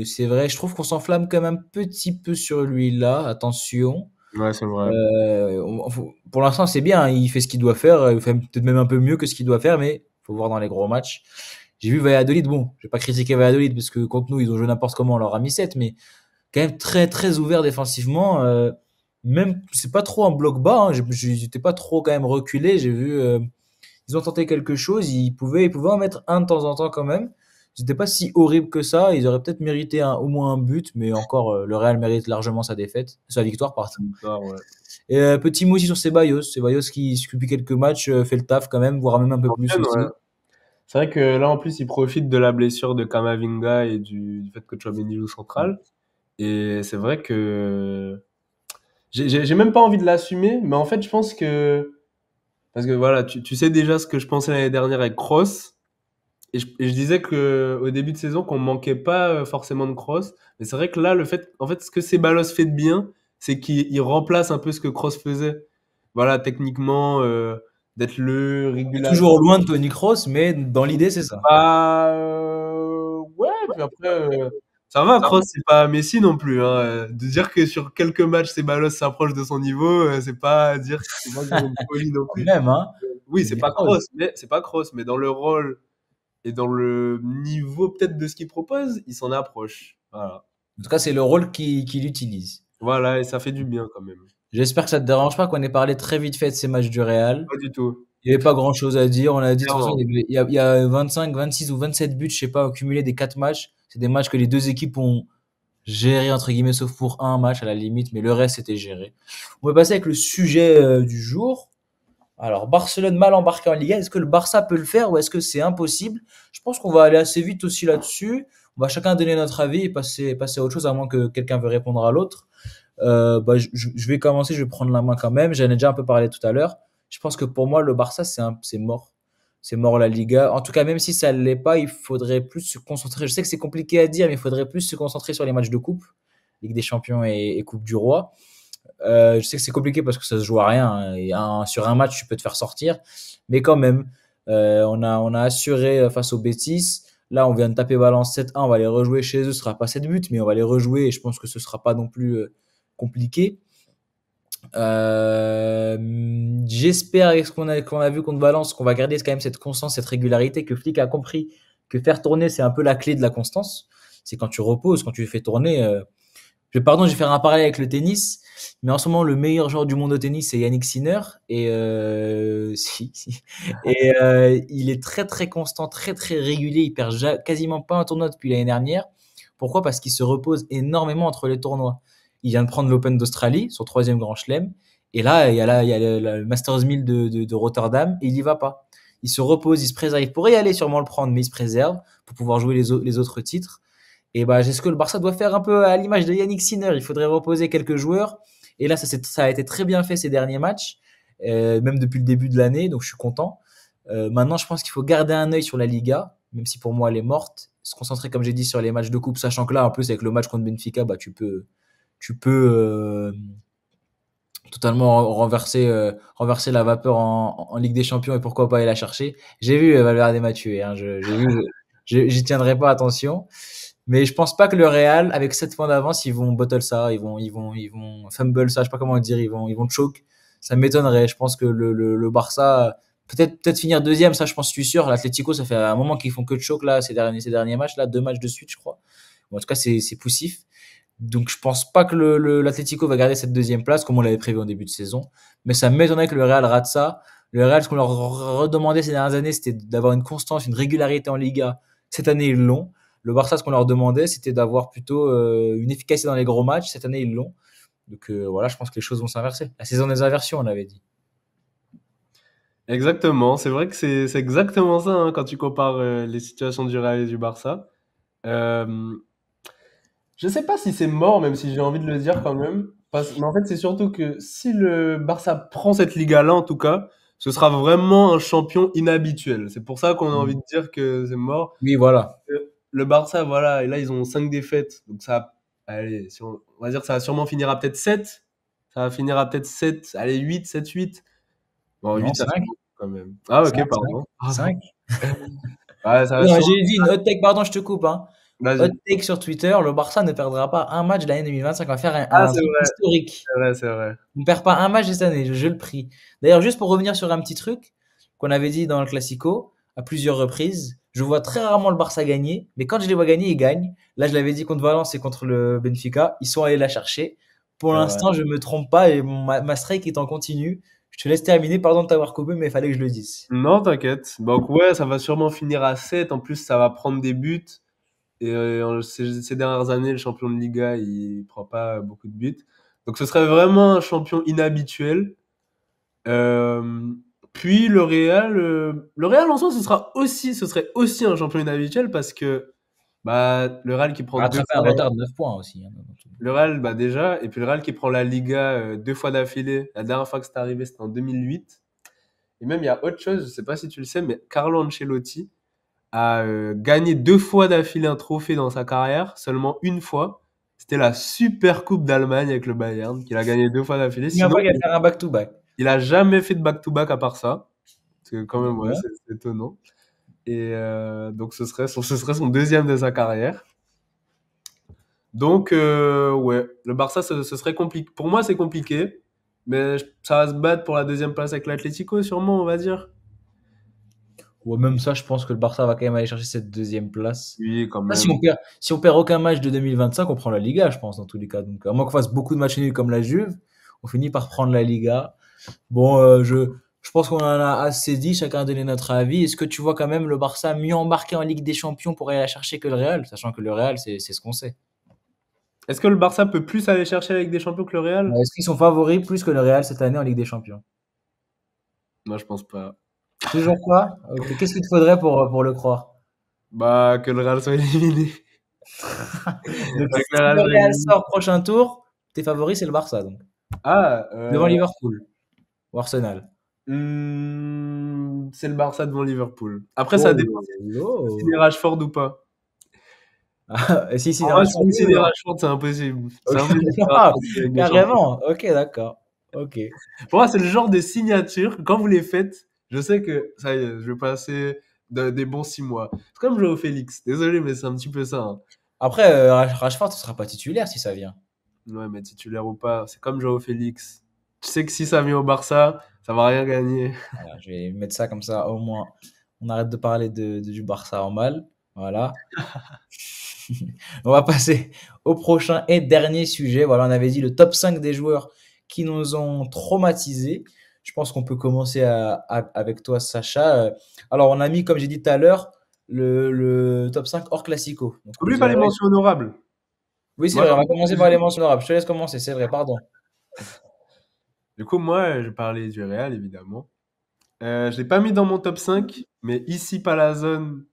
c'est vrai, je trouve qu'on s'enflamme quand même un petit peu sur lui là. Attention. Ouais, c'est vrai. Pour l'instant, c'est bien, hein, il fait ce qu'il doit faire, il fait peut-être même un peu mieux que ce qu'il doit faire, mais faut voir dans les gros matchs. J'ai vu Valladolid, bon, je vais pas critiquer Valladolid parce que contre nous, ils ont joué n'importe comment, on leur a mis 7, mais quand même très très ouvert défensivement. Même c'est pas trop en bloc bas, hein, j'étais pas trop quand même reculé. J'ai vu, ils ont tenté quelque chose, ils pouvaient en mettre un de temps en temps quand même. C'était pas si horrible que ça. Ils auraient peut-être mérité au moins un but, mais encore, le Real mérite largement sa défaite, sa victoire, pardon. Victoire, ouais. Et petit mot aussi sur Ceballos. Ceballos qui, depuis quelques matchs, fait le taf quand même, voire même un peu plus Chaîne, ouais. aussi. C'est vrai que là, en plus, il profite de la blessure de Kamavinga et du fait que Tchouaméni joue central. Et c'est vrai que j'ai même pas envie de l'assumer, mais en fait, je pense que parce que voilà, tu sais déjà ce que je pensais l'année dernière avec Kroos, et je disais que au début de saison qu'on manquait pas forcément de Kroos, mais c'est vrai que là, le fait, en fait, ce que Ceballos fait de bien, c'est qu'il remplace un peu ce que Kroos faisait. Voilà, techniquement, d'être le C'est régular. toujours loin de Tony Kroos, mais dans l'idée, c'est ça. Bah, ouais, puis après, ça va, Kroos, c'est pas Messi non plus, hein. De dire que sur quelques matchs, Ceballos s'approche de son niveau, c'est pas dire une folie non Quand plus. même, hein. Oui, C'est c'est du pas Kroos. Kroos, mais dans le rôle et dans le niveau peut-être de ce qu'il propose, il s'en approche. Voilà. En tout cas, c'est le rôle qu'il utilise. Voilà, et ça fait du bien quand même. J'espère que ça te dérange pas qu'on ait parlé très vite fait de ces matchs du Real. Pas du tout. Il n'y avait pas grand-chose à dire. On a dit, de toute façon, Clairement. il y a 25, 26 ou 27 buts, je sais pas, accumulés des 4 matchs. C'est des matchs que les deux équipes ont géré, entre guillemets, sauf pour un match à la limite, mais le reste c'était géré. On va passer avec le sujet du jour. Alors, Barcelone mal embarqué en Liga, est-ce que le Barça peut le faire ou est-ce que c'est impossible? Je pense qu'on va aller assez vite aussi là-dessus. On va chacun donner notre avis et passer à autre chose, à moins que quelqu'un veuille répondre à l'autre. Je vais commencer, je vais prendre la main quand même. J'en ai déjà un peu parlé tout à l'heure. Je pense que pour moi, le Barça, c'est mort. C'est mort la Liga. En tout cas, même si ça ne l'est pas, il faudrait plus se concentrer. Je sais que c'est compliqué à dire, mais il faudrait plus se concentrer sur les matchs de coupe, Ligue des Champions et Coupe du Roi. Je sais que c'est compliqué parce que ça se joue à rien, hein, et sur un match, tu peux te faire sortir. Mais quand même, on a assuré face aux Betis. Là, on vient de taper Valence 7-1. On va les rejouer chez eux. Ce sera pas 7 buts, mais on va les rejouer. Et je pense que ce sera pas non plus compliqué. J'espère avec ce qu'on a vu contre Valence qu'on va garder quand même cette constance, cette régularité, que Flick a compris que faire tourner, c'est un peu la clé de la constance. C'est quand tu reposes, quand tu fais tourner. Je vais faire un parallèle avec le tennis, mais en ce moment, le meilleur joueur du monde au tennis, c'est Yannick Sinner. Et, il est très, très constant, très, très régulier. Il perd quasiment pas un tournoi depuis l'année dernière. Pourquoi? Parce qu'il se repose énormément entre les tournois. Il vient de prendre l'Open d'Australie, son troisième grand chelem. Et là, il y a le Masters 1000 de Rotterdam, et il y va pas. Il se repose, il se préserve. Il pourrait y aller sûrement le prendre, mais il se préserve pour pouvoir jouer les autres titres. Et bah, c'est ce que le Barça doit faire un peu à l'image de Yannick Sinner. Il faudrait reposer quelques joueurs. Et là, ça a été très bien fait ces derniers matchs, même depuis le début de l'année. Donc, je suis content. Maintenant, je pense qu'il faut garder un œil sur la Liga, même si pour moi, elle est morte. Se concentrer, comme j'ai dit, sur les matchs de coupe, sachant que là, en plus, avec le match contre Benfica, bah, tu peux totalement renverser la vapeur en Ligue des Champions et pourquoi pas aller la chercher. J'ai vu Valverde m'a tué. Hein, j'ai vu, j'y tiendrai pas attention. Mais je pense pas que le Real, avec 7 points d'avance, ils vont bottle ça, ils vont fumble ça, je sais pas comment dire, ils vont choke. Ça m'étonnerait. Je pense que le Barça, peut-être finir deuxième, ça je pense, je suis sûr. L'Atlético, ça fait un moment qu'ils font que de choke là, ces derniers matchs là, 2 matchs de suite, je crois. Bon, en tout cas, c'est poussif. Donc je pense pas que l'Atlético va garder cette deuxième place comme on l'avait prévu en début de saison. Mais ça m'étonnerait que le Real rate ça. Le Real, ce qu'on leur redemandait ces dernières années, c'était d'avoir une constance, une régularité en Liga. Cette année, ils l'ont. Le Barça, ce qu'on leur demandait, c'était d'avoir plutôt une efficacité dans les gros matchs. Cette année, ils l'ont. Donc voilà, je pense que les choses vont s'inverser. La saison des inversions, on avait dit. Exactement. C'est vrai que c'est exactement ça, hein, quand tu compares les situations du Real et du Barça. Euh, je sais pas si c'est mort, même si j'ai envie de le dire quand même. Mais en fait, c'est surtout que si le Barça prend cette Liga-là, en tout cas, ce sera vraiment un champion inhabituel. C'est pour ça qu'on a envie de dire que c'est mort. Oui, voilà. Le Barça, voilà, et là, ils ont 5 défaites. Donc ça, allez, on va dire que ça va sûrement finir à peut-être 7. Ça va finir à peut-être 7, allez, 8, 7, 8. Bon, Non, 8, ça fait 5. beaucoup quand même. Ah, 5, ok, 5. pardon. Pardon. 5. Ouais, ça va Non, sûrement. j'ai dit une hot take, pardon, je te coupe. Hein. Hot Vas-y. take sur Twitter, le Barça ne perdra pas un match de l'année 2025. On va faire Ah, un c'est truc vrai, historique. c'est vrai, c'est vrai. On ne perd pas un match cette année, je le prie. D'ailleurs, juste pour revenir sur un petit truc qu'on avait dit dans le Classico à plusieurs reprises, je vois très rarement le Barça gagner, mais quand je les vois gagner, ils gagnent. Là, je l'avais dit contre Valence et contre le Benfica, ils sont allés la chercher. Pour C'est vrai. l'instant, je me trompe pas et ma strike est en continu. Je te laisse terminer, pardon de t'avoir coupé, mais il fallait que je le dise. Non, t'inquiète. Donc ouais, ça va sûrement finir à 7. En plus, ça va prendre des buts. Et ces dernières années, le champion de Liga, il prend pas beaucoup de buts. Donc ce serait vraiment un champion inhabituel. Euh, Puis le Real en soi, ce serait aussi un champion inhabituel parce que bah, le Real qui prend deux Rattraper un fois, retard de 9 points aussi, hein, le Real bah déjà, et puis le Real qui prend la Liga deux fois d'affilée. La dernière fois que c'est arrivé, c'était en 2008. Et même il y a autre chose, je sais pas si tu le sais, mais Carlo Ancelotti a gagné deux fois d'affilée un trophée dans sa carrière, seulement une fois. C'était la Super Coupe d'Allemagne avec le Bayern, qu'il a gagné deux fois d'affilée. Première Sinon, fois qu'il va faire un back-to-back. il a jamais fait de back-to-back à part ça. Parce que quand même, ouais, D'accord. c'est étonnant. Et donc, ce serait son deuxième de sa carrière. Donc, ouais, le Barça, ce serait compliqué. Pour moi, c'est compliqué. Mais ça va se battre pour la deuxième place avec l'Atlético, sûrement, on va dire. Ouais, même ça, je pense que le Barça va quand même aller chercher cette deuxième place. Oui, quand Ah, même. si on perd aucun match de 2025, on prend la Liga, je pense, dans tous les cas. Donc, à moins qu'on fasse beaucoup de matchs nuls comme la Juve, on finit par prendre la Liga. Bon, je pense qu'on en a assez dit, chacun a donné notre avis. Est-ce que tu vois quand même le Barça mieux embarqué en Ligue des Champions pour aller la chercher que le Real, sachant que le Real, c'est ce qu'on sait. Est-ce que le Barça peut plus aller chercher avec des champions que le Real? Est-ce qu'ils sont favoris plus que le Real cette année en Ligue des Champions? Moi, je pense pas. Toujours pas? Ok. Qu'est-ce qu'il te faudrait pour le croire? Bah, que le Real soit éliminé. Donc, Bah, que le si Real le soit Real éliminé. sort prochain tour, tes favoris, c'est le Barça, donc. Ah, Devant Liverpool ou Arsenal. c'est le Barça devant Liverpool. Après, ça Oh dépend là si c'est là. Rashford ou pas. Ah, et si, Pour si, moi, Rashford, si oui, c'est hein. Rashford, c'est impossible. C'est Ok, impossible que ah, Rashford gagne avec des champions. carrément. Ok, d'accord. Ok. Pour moi, c'est le genre de signature, quand vous les faites, je sais que ça y est, je vais passer des bons 6 mois. C'est comme Joao Félix. Désolé, mais c'est un petit peu ça, hein. Après, Rashford ne sera pas titulaire si ça vient. Ouais, mais titulaire ou pas, c'est comme Joao Félix. Tu sais que si ça vient au Barça, ça va rien gagner. Voilà, je vais mettre ça comme ça, au moins. On arrête de parler du Barça en mal. Voilà. On va passer au prochain et dernier sujet. Voilà, on avait dit le top 5 des joueurs qui nous ont traumatisés. Je pense qu'on peut commencer avec toi, Sacha. Alors, on a mis, comme j'ai dit tout à l'heure, le top 5 hors classico. Donc, vous Oublie pas les aurez... mentions honorables. Oui, c'est Moi, vrai, on j'en va ai commencer par les quelques-unes. mentions honorables. Je te laisse commencer, c'est vrai, pardon. Du coup, moi, je parlais du Real, évidemment. Je l'ai pas mis dans mon top 5, mais ici, Palazone,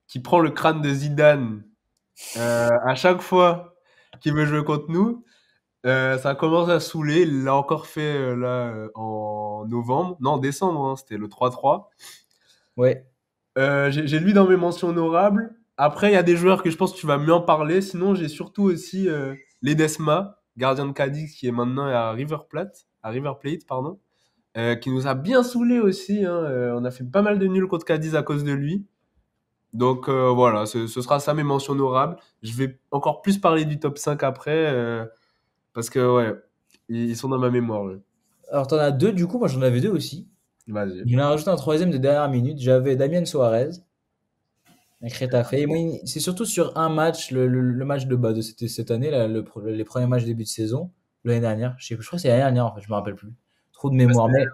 qui prend le crâne de Zidane à chaque fois qu'il veut jouer contre nous, ça commence à saouler. Il l'a encore fait là en novembre, non, en décembre, hein, c'était le 3-3. Ouais. J'ai lui dans mes mentions honorables. Après, il y a des joueurs que je pense que tu vas mieux en parler. Sinon, j'ai surtout aussi Ledesma, gardien de Cadix, qui est maintenant à River Plate, pardon, qui nous a bien saoulé aussi, hein. On a fait pas mal de nuls contre Cadiz à cause de lui. Donc voilà, ce sera ça mes mentions honorables. Je vais encore plus parler du top 5 après, parce que ouais, ils sont dans ma mémoire. Ouais. Alors, t'en as deux, du coup, moi j'en avais deux aussi. Vas-y. Il en a rajouté un troisième de dernière minute. J'avais Damien Suarez, avec Retafe. Et moi, c'est surtout sur un match, le match de base de cette année, là, les premiers matchs début de saison, l'année dernière. Je crois que c'est l'année dernière, en fait, je me rappelle plus. Trop de mémoire. Mais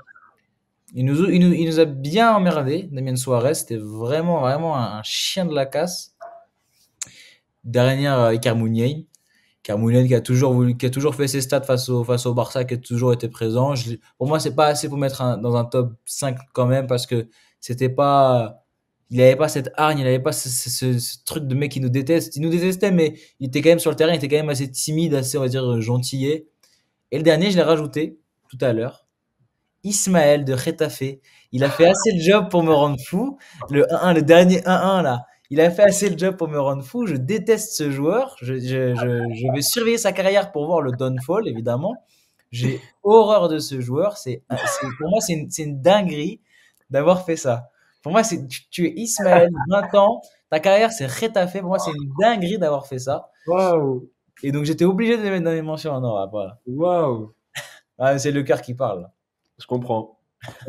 il nous a bien emmerdé, Damien Suarez. C'était vraiment, vraiment un chien de la casse. Derrière Iker Muniain. Iker Muniain qui a toujours qui a toujours fait ses stats face au Barça, qui a toujours été présent. Pour moi, c'est pas assez pour mettre dans un top 5 quand même, parce que c'était pas, il avait pas cette hargne, il avait pas ce truc de mec qui nous déteste. Il nous détestait, mais il était quand même sur le terrain, il était quand même assez timide, assez, on va dire, gentillet. Et le dernier, je l'ai rajouté tout à l'heure. Ismaël de Getafe. Il a fait assez le job pour me rendre fou. Le 1-1, le dernier 1-1 là. Il a fait assez le job pour me rendre fou. Je déteste ce joueur. Je vais surveiller sa carrière pour voir le downfall, évidemment. J'ai horreur de ce joueur. Pour moi, c'est une dinguerie d'avoir fait ça. Pour moi, tu es Ismaël, 20 ans, ta carrière c'est Retafe. Pour moi, c'est une dinguerie d'avoir fait ça. Waouh! Et donc, j'étais obligé de les mettre dans les mentions en or. Voilà. Waouh! Ah, c'est le cœur qui parle. Je comprends.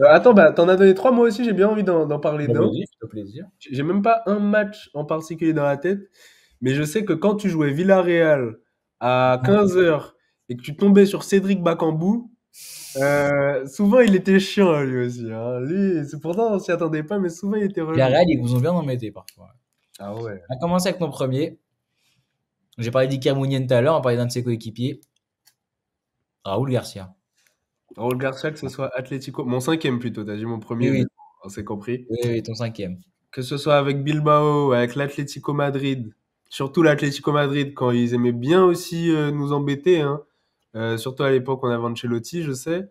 Attends, bah, t'en as donné 3, moi aussi j'ai bien envie d'en parler Bah, d'un. vas-y, fais-toi plaisir. J'ai même pas un match en particulier dans la tête, mais je sais que quand tu jouais Villarreal à 15 heures et que tu tombais sur Cédric Bakambu, souvent il était chiant hein, lui aussi. Hein. Lui, c'est pourtant on s'y attendait pas, mais souvent il était relou. Villarreal, ils vous ont bien embêté parfois. Ah ouais. On a commencé avec nos premiers. J'ai parlé d'Iker Munier tout à l'heure, on parlait d'un de ses coéquipiers, Raúl Garcia. Raúl Garcia, que ce soit Atlético, mon cinquième plutôt, t'as dit mon Oui, premier, mais oui, on s'est compris. oui, oui, ton cinquième. Que ce soit avec Bilbao, avec l'Atlético Madrid, surtout l'Atlético Madrid, quand ils aimaient bien aussi nous embêter, hein. Surtout à l'époque on avait Ancelotti, je sais,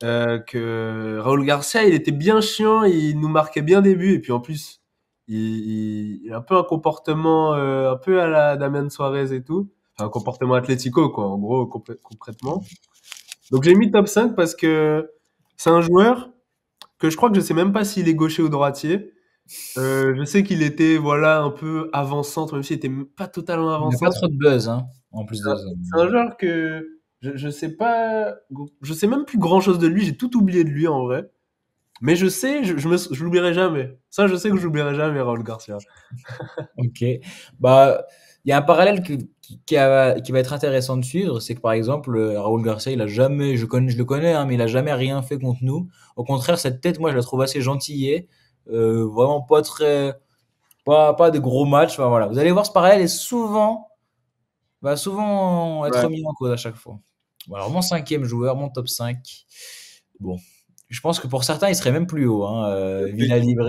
que Raúl Garcia, il était bien chiant, il nous marquait bien des buts, et puis en plus, il a un peu un comportement un peu à la Damian Suarez et tout, enfin un comportement Atlético, quoi, en gros, concrètement. Donc j'ai mis top 5 parce que c'est un joueur que je crois que je sais même pas s'il est gaucher ou droitier. Je sais qu'il était, voilà, un peu avant-centre, même s'il était pas totalement Il n'a pas avant-centre. trop de buzz, hein, en plus de ça. C'est un joueur que je sais pas, je sais même plus grand-chose de lui, j'ai tout oublié de lui en vrai. Mais je sais, je l'oublierai jamais. Ça, je sais que je l'oublierai jamais, Raúl Garcia. Ok. Bah, il y a un parallèle qui va être intéressant de suivre, c'est que par exemple, Raúl Garcia, il a jamais, je le connais, hein, mais il a jamais rien fait contre nous. Au contraire, cette tête, moi, je la trouve assez gentillée, vraiment pas très, pas de gros matchs. Enfin, voilà. Vous allez voir, ce parallèle est souvent être Ouais. mis en cause à chaque fois. Bon, alors, mon cinquième joueur, mon top 5. Bon, je pense que pour certains, il serait même plus haut, hein, Villa Libre.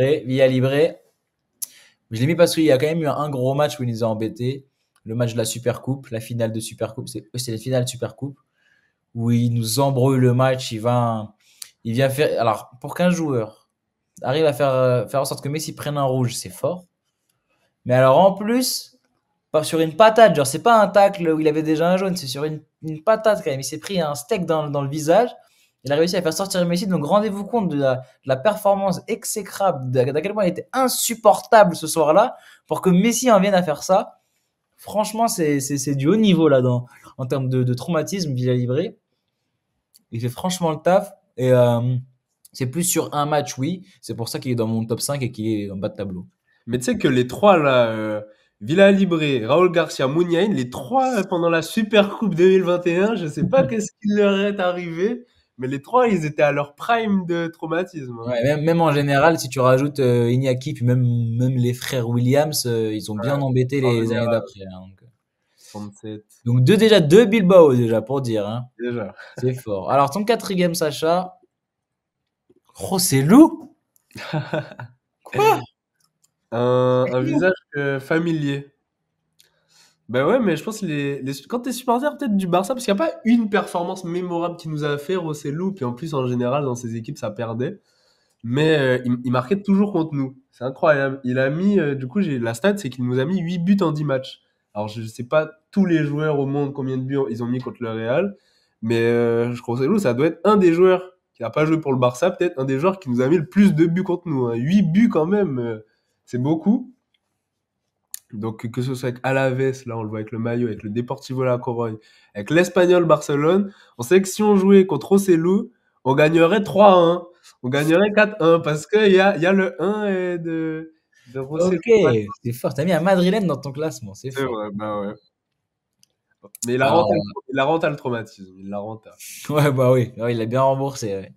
Je l'ai mis parce qu'il y a quand même eu un gros match où il nous a embêtés. Le match de la Super Coupe, la finale de Super Coupe. C'est la finale de Super Coupe où il nous embrouille le match. Il vient faire. Alors, pour qu'un joueur arrive à faire en sorte que Messi prenne un rouge, c'est fort. Mais alors, en plus, pas sur une patate, genre, c'est pas un tacle où il avait déjà un jaune, c'est sur une patate quand même. Il s'est pris un steak dans le visage. Il a réussi à faire sortir Messi. Donc, rendez-vous compte de la performance exécrable, d'à quel point il était insupportable ce soir-là pour que Messi en vienne à faire ça. Franchement, c'est du haut niveau là en termes de traumatisme, Villa Libre. Il fait franchement le taf. Et c'est plus sur un match, oui. C'est pour ça qu'il est dans mon top 5 et qu'il est en bas de tableau. Mais tu sais que les trois là, Villa Libre, Raúl Garcia, Muniain, les trois pendant la Super Coupe 2021, je sais pas qu'est-ce qui leur est arrivé, mais les trois ils étaient à leur prime de traumatisme. Hein. Ouais, même en général, si tu rajoutes Iñaki, puis même les frères Williams, ils ont bien embêté En les années général, d'après, hein, donc. 37. Donc deux Bilbao déjà pour dire, hein. Déjà. C'est fort. Alors ton quatrième, Sacha. Oh, c'est Lou? Quoi? Un visage familier. Ben ouais, mais je pense que quand t'es supporter peut-être du Barça, parce qu'il n'y a pas une performance mémorable qui nous a fait Rossellou, puis en plus en général dans ses équipes ça perdait, mais il marquait toujours contre nous. C'est incroyable. Il a mis, du coup j'ai la stat, c'est qu'il nous a mis 8 buts en 10 matchs. Alors je sais pas tous les joueurs au monde combien de buts ils ont mis contre le Real, mais je crois que Rossellou ça doit être un des joueurs qui n'a pas joué pour le Barça, peut-être un des joueurs qui nous a mis le plus de buts contre nous. Hein. 8 buts quand même, c'est beaucoup. Donc, que ce soit avec Alaves, là on le voit avec le maillot, avec le Deportivo La Corogne, avec l'Espagnol Barcelone, on sait que si on jouait contre Rosselló, on gagnerait 3-1, on gagnerait 4-1, parce qu'il y a le 1 de Rosselló. Ok, c'est fort. T'as mis un Madrilène dans ton classement, c'est C'est fort. vrai, bah ouais. Mais Alors, il la renta le traumatisme, il la renta. ouais, bah oui, ouais, il l'a bien remboursé. Ouais.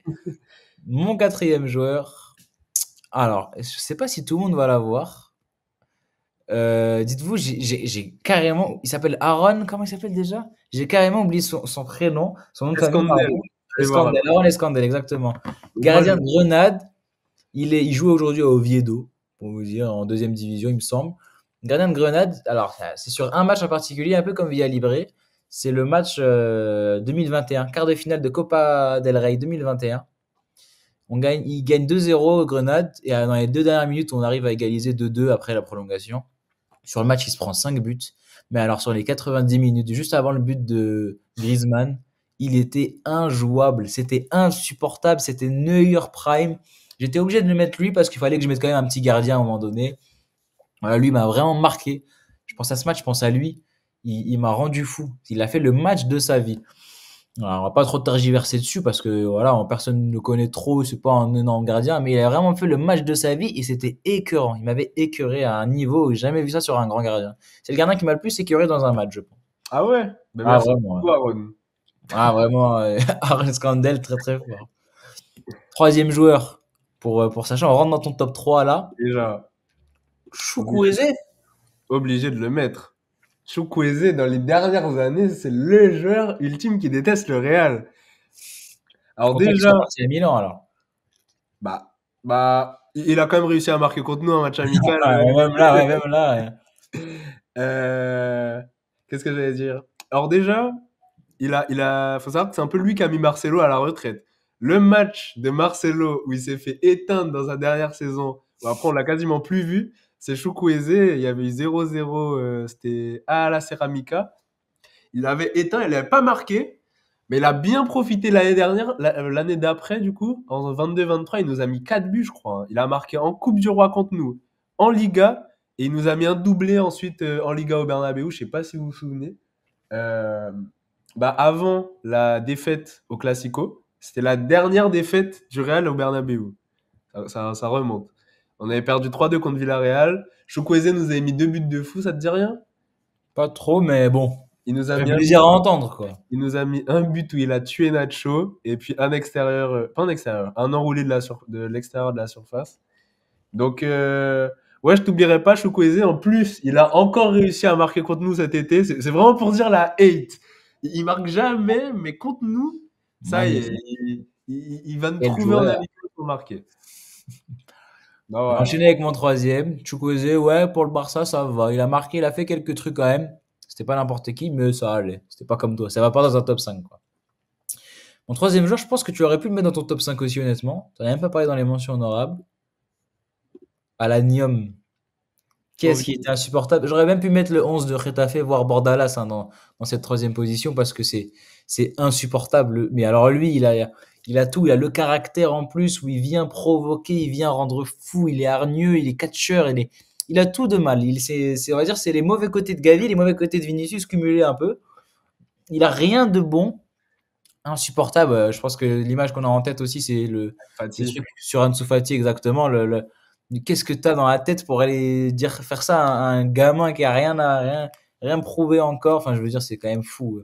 Mon quatrième joueur. Alors, je sais pas si tout le monde va l'avoir. Dites-vous, j'ai carrément. Il s'appelle Aaron. Comment il s'appelle déjà? J'ai carrément oublié son prénom, son nom de famille, Escandel, pardon. allez voir là. Escandel, Aaron Escandel, exactement. Moi, Gardien de Grenade. Il joue aujourd'hui au Oviedo, pour vous dire, en deuxième division, il me semble. Gardien de Grenade, alors c'est sur un match en particulier, un peu comme Villa Libre. C'est le match 2021, quart de finale de Copa del Rey 2021. Il gagne 2-0 Grenade et dans les 2 dernières minutes, on arrive à égaliser 2-2 après la prolongation. Sur le match, il se prend 5 buts. Mais alors sur les 90 minutes, juste avant le but de Griezmann, il était injouable. C'était insupportable. C'était Neuer Prime. J'étais obligé de le mettre lui parce qu'il fallait que je mette quand même un petit gardien à un moment donné. Voilà, lui m'a vraiment marqué. Je pense à ce match, je pense à lui. Il m'a rendu fou. Il a fait le match de sa vie. Alors, on va pas trop tergiverser dessus parce que voilà, personne ne le connaît trop, c'est pas un énorme gardien, mais il a vraiment fait le match de sa vie et c'était écœurant. Il m'avait écœuré à un niveau où j'ai jamais vu ça sur un grand gardien. C'est le gardien qui m'a le plus écœuré dans un match, je pense. Ah ouais? Ben Ah merci vraiment, ouais. beaucoup, Aaron. Ah vraiment, Aaron Scandell, très très fort. Troisième joueur pour Sacha, on rentre dans ton top 3 là. Déjà, obligé, Chukwueze. obligé de le mettre. Chukwueze, dans les dernières années, c'est le joueur ultime qui déteste le Real. Je suis Alors content qu'il soit déjà, parti à Milan alors. il a quand même réussi à marquer contre nous un match amical. Ah, même là, ouais, même là. Ouais. Euh, Qu'est-ce que j'allais dire? Alors déjà, faut savoir que c'est un peu lui qui a mis Marcelo à la retraite. Le match de Marcelo où il s'est fait éteindre dans sa dernière saison, où après on l'a quasiment plus vu, c'est Chukwueze, il y avait eu 0-0, c'était à la Ceramica. Il avait éteint, il n'avait pas marqué, mais il a bien profité l'année dernière, l'année d'après du coup, en 22-23, il nous a mis 4 buts je crois, hein. Il a marqué en Coupe du Roi contre nous, en Liga, et il nous a mis un doublé ensuite en Liga au Bernabeu, je sais pas si vous vous souvenez. Euh, Avant la défaite au Classico, c'était la dernière défaite du Real au Bernabeu. Ça remonte. On avait perdu 3-2 contre Villarreal. Chukwueze nous avait mis 2 buts de fou, ça te dit rien? Pas trop, mais bon, Il nous ça a fait mis un, plaisir à entendre quoi. il nous a mis un but où il a tué Nacho et puis un extérieur, pas un extérieur, un enroulé de l'extérieur de la surface. Donc, ouais, je t'oublierai pas, Chukwueze. En plus, il a encore réussi à marquer contre nous cet été. C'est vraiment pour dire la hate. Il marque jamais, mais contre nous, ça y est, Magnifique. il va nous Quel trouver en joueur. amical pour marquer. Non, Je vais voilà. enchaîner avec mon troisième. Chukwueze, ouais, pour le Barça, ça va. Il a marqué, il a fait quelques trucs quand même. C'était pas n'importe qui, mais ça allait. C'était pas comme toi. Ça va pas dans un top 5, quoi. Mon troisième joueur, je pense que tu aurais pu le mettre dans ton top 5 aussi, honnêtement. Tu n'as même pas parlé dans les mentions honorables. Alanium. Qu'est-ce qui Ok. était insupportable. J'aurais même pu mettre le 11 de Retafe, voire Bordalas hein, dans cette troisième position parce que c'est insupportable. Mais alors lui, il a tout. Il a le caractère en plus où il vient provoquer, il vient rendre fou, il est hargneux, il est catcheur, il a tout de mal. On va dire, c'est les mauvais côtés de Gavi, les mauvais côtés de Vinicius cumulés un peu. Il a rien de bon, insupportable. Je pense que l'image qu'on a en tête aussi, c'est le Fati. truc sur Ansu Fati exactement. Qu'est-ce que tu as dans la tête pour aller faire ça à un gamin qui a rien prouvé encore. Enfin, je veux dire, c'est quand même fou.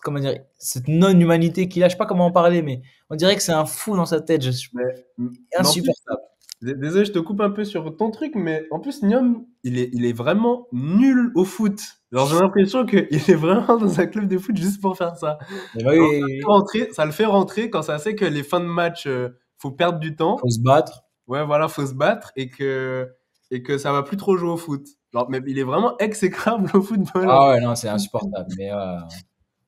Comment dire, cette non-humanité qu'il a, je sais pas comment en parler, mais on dirait que c'est un fou dans sa tête. Mais en plus, Insupportable. désolé, je te coupe un peu sur ton truc, mais en plus, Niom, il est vraiment nul au foot. Alors, j'ai l'impression qu'il est vraiment dans un club de foot juste pour faire ça. Mais bah Alors, oui, ça le fait rentrer quand ça sait que les fins de match, faut perdre du temps. faut se battre. Ouais, voilà, faut se battre et que ça va plus trop jouer au foot. Alors, mais il est vraiment exécrable au football. Ah ouais, non, c'est insupportable. Mais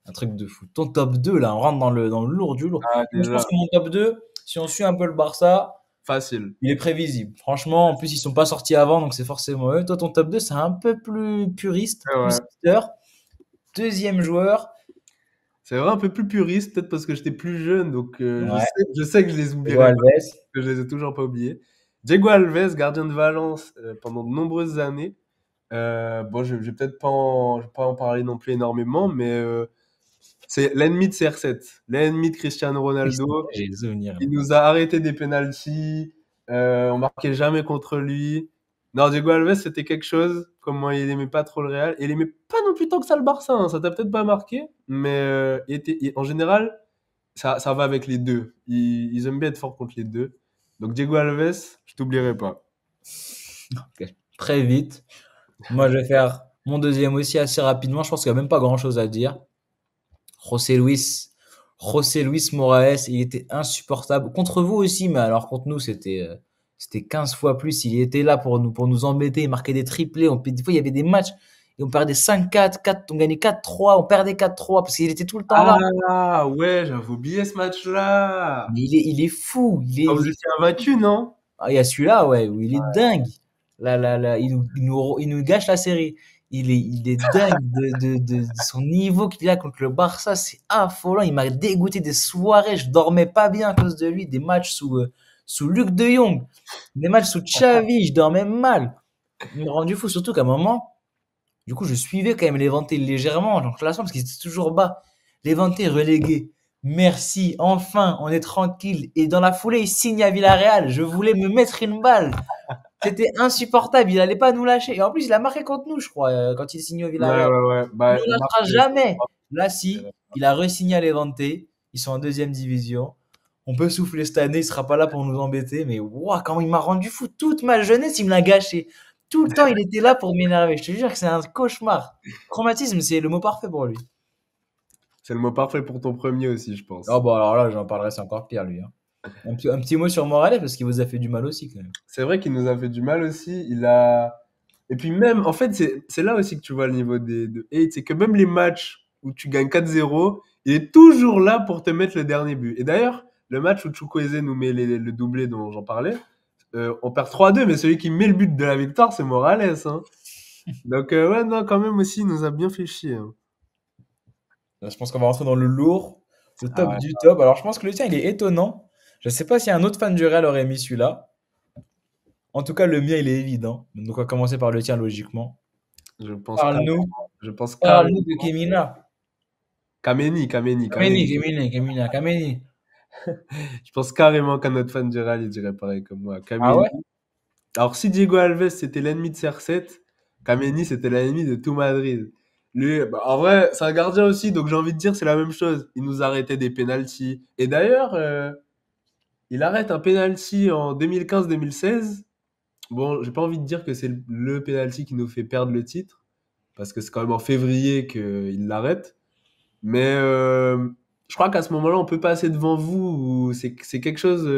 un truc de fou. Ton top 2 là, on rentre dans le lourd du lourd. Ah, Moi, je pense déjà, que mon top 2 si on suit un peu le Barça, facile. il est prévisible. Franchement, en plus, ils sont pas sortis avant, donc c'est forcément eux. Toi, ton top 2 c'est un peu plus puriste, Ouais, plus ouais. hipster. Deuxième joueur, C'est vrai un peu plus puriste, peut-être parce que j'étais plus jeune, donc ouais, je sais que je les Diego oublierai pas, Alves. que je les ai toujours pas oubliés. Diego Alves, gardien de Valence pendant de nombreuses années. Bon, je vais peut-être je vais pas en parler non plus énormément, mais c'est l'ennemi de CR7, l'ennemi de Cristiano Ronaldo. J'ai des souvenirs. Il nous a arrêté des pénaltys, on marquait jamais contre lui. Non, Diego Alves, c'était quelque chose. Comment il aimait pas trop le Real. Et il aimait pas non plus tant que ça le Barça, hein. Ça t'a peut-être pas marqué, mais en général, ça va avec les deux. Ils aiment bien être forts contre les deux. Donc Diego Alves, je t'oublierai pas. Ok. Très vite. Moi, je vais faire mon deuxième aussi assez rapidement. Je pense qu'il n'y a même pas grand-chose à dire. José Luis. José Luis Moraes, il était insupportable. Contre vous aussi, mais alors contre nous, c'était 15 fois plus. Il était là pour nous embêter. Il marquait des triplés. Des fois, il y avait des matchs et on perdait 5-4, on gagnait 4-3, on perdait 4-3 parce qu'il était tout le temps là. Ah ouais, j'avais oublié ce match-là. Mais il est fou. Quand vous étiez invaincu, non? Ah, il y a celui-là, ouais, où il est dingue. Là, il nous gâche la série. il est dingue de son niveau qu'il a contre le Barça, c'est affolant. Il m'a dégoûté des soirées, je dormais pas bien à cause de lui, des matchs sous Luc de Jong, des matchs sous Xavi, je dormais mal. Il m'a rendu fou, surtout qu'à un moment, du coup, je suivais quand même Levante légèrement en classement parce qu'ils étaient toujours bas. Levante relégué. Merci, enfin, on est tranquille. Et dans la foulée, il signe à Villarreal. Je voulais me mettre une balle. C'était insupportable. Il allait pas nous lâcher. Et en plus, il a marqué contre nous, je crois, quand il signe au Ouais, Villarreal. ouais, ouais. Il Bah, ne Marc, lâchera jamais. Là, si, il a re-signé à Levante. Ils sont en deuxième division. On peut souffler cette année. Il sera pas là pour nous embêter. Mais waouh, comment il m'a rendu fou. Toute ma jeunesse, il me l'a gâché. Tout le temps, il était là pour m'énerver. Je te jure que c'est un cauchemar. Traumatisme, c'est le mot parfait pour lui. c'est le mot parfait pour ton premier aussi, je pense. Oh, bon, alors là, j'en parlerai, c'est encore pire, lui, hein. Un petit mot sur Morales, parce qu'il vous a fait du mal aussi, quand même. C'est vrai qu'il nous a fait du mal aussi. Il a. Et puis même, en fait, c'est là aussi que tu vois le niveau de hate. C'est que même les matchs où tu gagnes 4-0, il est toujours là pour te mettre le dernier but. Et d'ailleurs, le match où Chukwueze nous met le doublé dont j'en parlais, on perd 3-2, mais celui qui met le but de la victoire, c'est Morales, hein. Donc, ouais, non, quand même aussi, il nous a bien fait chier, hein. Là, je pense qu'on va rentrer dans le lourd, le Ah top ouais. du top. Alors, je pense que le tien, il est étonnant. Je sais pas si un autre fan du Real aurait mis celui-là. En tout cas, le mien, il est évident. Donc, on va commencer par le tien, logiquement. Je pense Parle-nous, carrément. Je pense carrément. parle-nous de Kemina. Kameni, Kameni. Kameni. Je pense carrément qu'un autre fan du Real, il dirait pareil comme moi. Ah Kameni. ouais? Alors, si Diego Alves c'était l'ennemi de CR7, Kameni c'était l'ennemi de tout Madrid. Lui, bah, en vrai, c'est un gardien aussi, donc j'ai envie de dire c'est la même chose. Il nous arrêtait des pénaltys. Et d'ailleurs, il arrête un penalty en 2015-2016. Bon, j'ai pas envie de dire que c'est le penalty qui nous fait perdre le titre, parce que c'est quand même en février qu'il l'arrête. Mais je crois qu'à ce moment-là, on peut passer devant vous. Ou c'est quelque chose.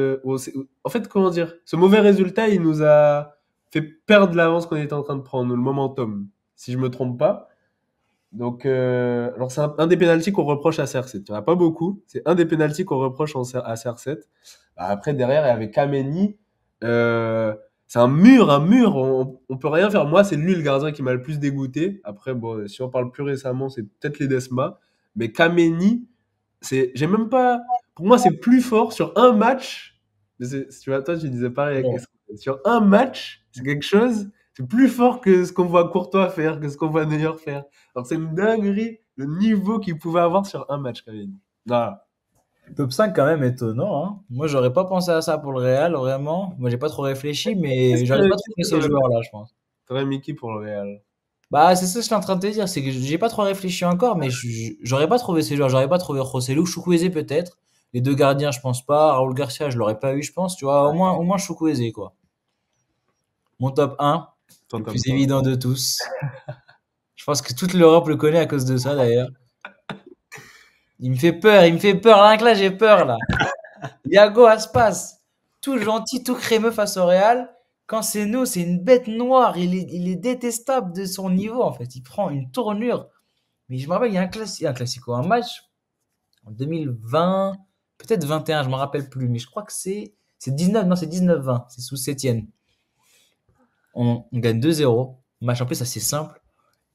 En fait, comment dire? Ce mauvais résultat, il nous a fait perdre l'avance qu'on était en train de prendre, le momentum, si je me trompe pas. Donc, alors c'est un des pénaltys qu'on reproche à CR7. Il n'y en a pas beaucoup. C'est un des pénaltys qu'on reproche à CR7. Bah, après, derrière, il y avait Kameni. Euh, c'est un mur, un mur. On peut rien faire. Moi, c'est lui le gardien qui m'a le plus dégoûté. Après, bon, si on parle plus récemment, c'est peut-être Ledesma. Mais Kameni, j'ai même pas. Pour moi, c'est plus fort sur un match. Tu vois, toi, tu disais pareil. Bon. Sur un match, c'est quelque chose. C'est plus fort que ce qu'on voit Courtois faire, que ce qu'on voit Neuer faire. Alors, c'est une dinguerie le niveau qu'il pouvait avoir sur un match, Kameni. Voilà. Top 5 quand même étonnant, hein. Moi, j'aurais pas pensé à ça pour le Real, vraiment. Moi, j'ai pas trop réfléchi, mais j'arrive pas à trouver Qu'est-ce que ces t'aurais mis? joueurs-là, je pense. T'aurais mis qui pour le Real? Bah, c'est ça que je suis en train de te dire, c'est que j'ai pas trop réfléchi encore, mais j'aurais pas trouvé ces joueurs, j'aurais pas trouvé Joselu, Chukwueze peut-être. Les deux gardiens, je pense pas. Raúl Garcia, je l'aurais pas eu, je pense, tu vois. Au moins Chukwueze, quoi. Mon top 1, Ton le top plus 1. évident de tous. Je pense que toute l'Europe le connaît à cause de ça, d'ailleurs. Il me fait peur. Rien que là, j'ai peur, là. Iago Aspas, tout gentil, tout crémeux face au Real. Quand c'est nous, c'est une bête noire. Il est détestable de son niveau, en fait. Il prend une tournure. Mais je me rappelle, il y a un classico, un match en 2020, peut-être 21, je me rappelle plus, mais je crois que c'est 19, non, c'est 19-20, c'est sous Sétienne. On gagne 2-0. Match en plus assez simple.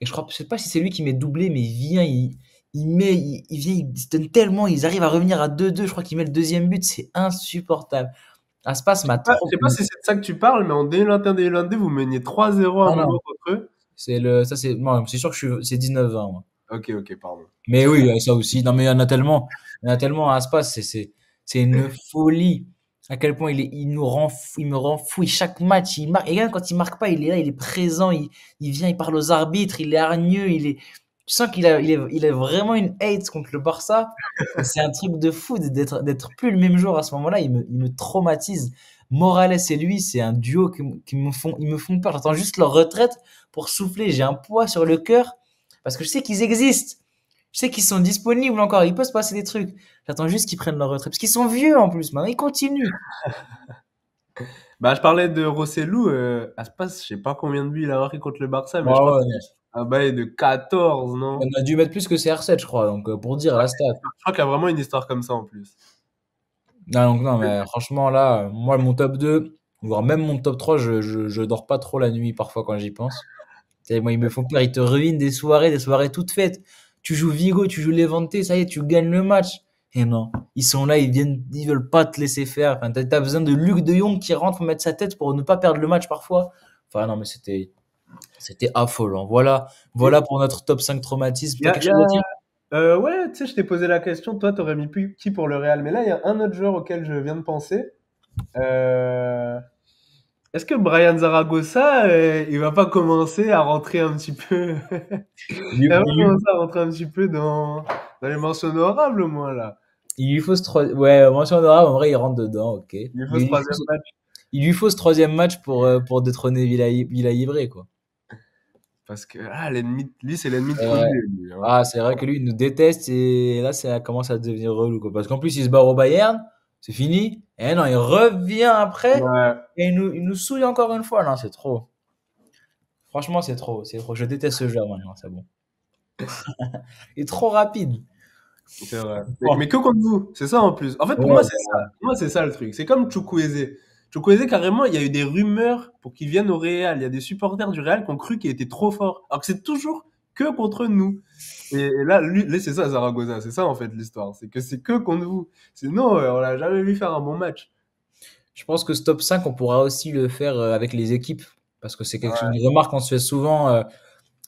Et je sais pas si c'est lui qui met doublé, mais il vient, il vient, il se donne tellement, ils arrivent à revenir à 2-2. Je crois qu'il met le deuxième but, c'est insupportable. Aspas m'a Je trop. sais pas si c'est de ça que tu parles, mais en 2021-2022, vous meniez 3-0 à un Ah non, moment contre eux. non, c'est sûr que c'est 19-20, moi. Ok, ok, pardon. Mais oui, ça aussi. Non, mais il y en a tellement à Aspas, c'est une folie. À quel point il me rend fou. Chaque match, il marque. Et même quand il marque pas, il est là, il est présent, il vient, il parle aux arbitres, il est hargneux, tu sens il a vraiment une hate contre le Barça. Et c'est un truc de fou d'être plus le même joueur à ce moment-là. Il me traumatise. Morales et lui, c'est un duo ils me font peur. J'attends juste leur retraite pour souffler. J'ai un poids sur le cœur parce que je sais qu'ils existent. Je sais qu'ils sont disponibles encore. Il peut se passer des trucs. J'attends juste qu'ils prennent leur retraite. Parce qu'ils sont vieux en plus. Maintenant, ils continuent. Bah, je parlais de Rossellou. Aspas, je sais pas combien de buts il a marqué contre le Barça, mais je Ouais, crois que ouais, c'est non. un bail de 14, non? On a dû mettre plus que CR7, je crois. Donc, pour dire la stat. Je crois qu'il y a vraiment une histoire comme ça en plus. Non, donc, non, mais franchement, là, moi, mon top 2, voire même mon top 3, je dors pas trop la nuit parfois quand j'y pense. Moi, ils me font peur. Ils te ruinent des soirées toutes faites. Tu joues Vigo, tu joues Levante, ça y est, tu gagnes le match. Et non, ils sont là, ils veulent pas te laisser faire. Enfin, t'as besoin de Luc de Jong qui rentre pour mettre sa tête pour ne pas perdre le match parfois. Enfin, non, mais c'était affolant. Et Voilà pour notre top 5 traumatisme. il y T'as a, quelque il y chose à dire? ouais, tu sais, je t'ai posé la question, toi, t'aurais mis qui pour le Real? Mais là, il y a un autre joueur auquel je viens de penser. Euh, Est-ce que Brian Zaragoza, il va pas commencer à rentrer un petit peu, Il lui, il va pas il lui- commencer à rentrer un petit peu dans les mentions honorables, au moins, là. il lui faut ce troisième. Ouais, mention honorable, en vrai, il rentre dedans, ok. Il faut Mais ce troisième match. il lui faut ce troisième match pour détrôner Villa Livré, quoi. Parce que, lui, c'est l'ennemi de C'est tous les vrai. deux, lui, hein. Ah, c'est vrai que lui, il nous déteste et là, ça commence à devenir relou, quoi. Parce qu'en plus, il se barre au Bayern, c'est fini. Et non, il revient après Ouais, et il nous souille encore une fois. Non, c'est trop. Franchement, c'est trop. C'est trop. Je déteste ce joueur maintenant, c'est bon. Il est trop rapide. c'est vrai. Mais Oh. que contre vous, c'est ça en plus. En fait, pour moi, Ouais, c'est ça. Pour moi, c'est ça le truc. C'est comme Chukwueze. Chukwueze, carrément, il y a eu des rumeurs pour qu'il vienne au Real. Il y a des supporters du Real qui ont cru qu'il était trop fort. Alors que c'est toujours que contre nous. Et là, lui, c'est ça, Zaragoza. C'est ça, en fait, l'histoire. C'est que contre vous. Sinon, on l'a jamais vu faire un bon match. je pense que ce top 5, on pourra aussi le faire avec les équipes. Parce que c'est Ouais, une remarque qu'on se fait souvent,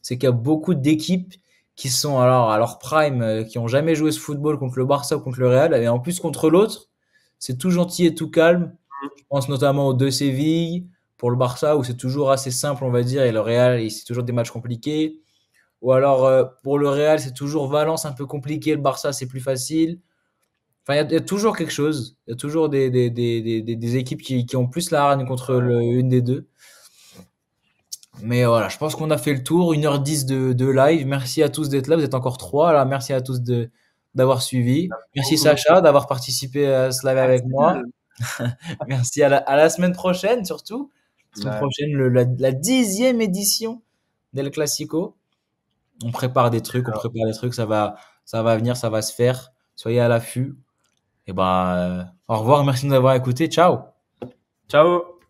c'est qu'il y a beaucoup d'équipes qui sont alors à leur prime, qui ont jamais joué ce football contre le Barça ou contre le Real, et en plus contre l'autre, c'est tout gentil et tout calme. Je pense notamment aux deux Séville, pour le Barça, où c'est toujours assez simple, on va dire, et le Real, c'est toujours des matchs compliqués. Ou alors, pour le Real, c'est toujours Valence un peu compliqué, le Barça, c'est plus facile. Enfin, il y a toujours quelque chose. Il y a toujours des équipes qui ont plus la hargne contre une des deux. Mais voilà, je pense qu'on a fait le tour. 1h10 de live. Merci à tous d'être là. Vous êtes encore trois là. Merci à tous d'avoir suivi. Merci beaucoup. Sacha d'avoir participé à ce live avec moi. Merci. Merci à la semaine prochaine surtout. La semaine Ouais. prochaine, la 10e édition d'El Clasico. On prépare des trucs. Ça va venir, ça va se faire. Soyez à l'affût. Et ben, au revoir. Merci de nous avoir écoutés. Ciao. Ciao.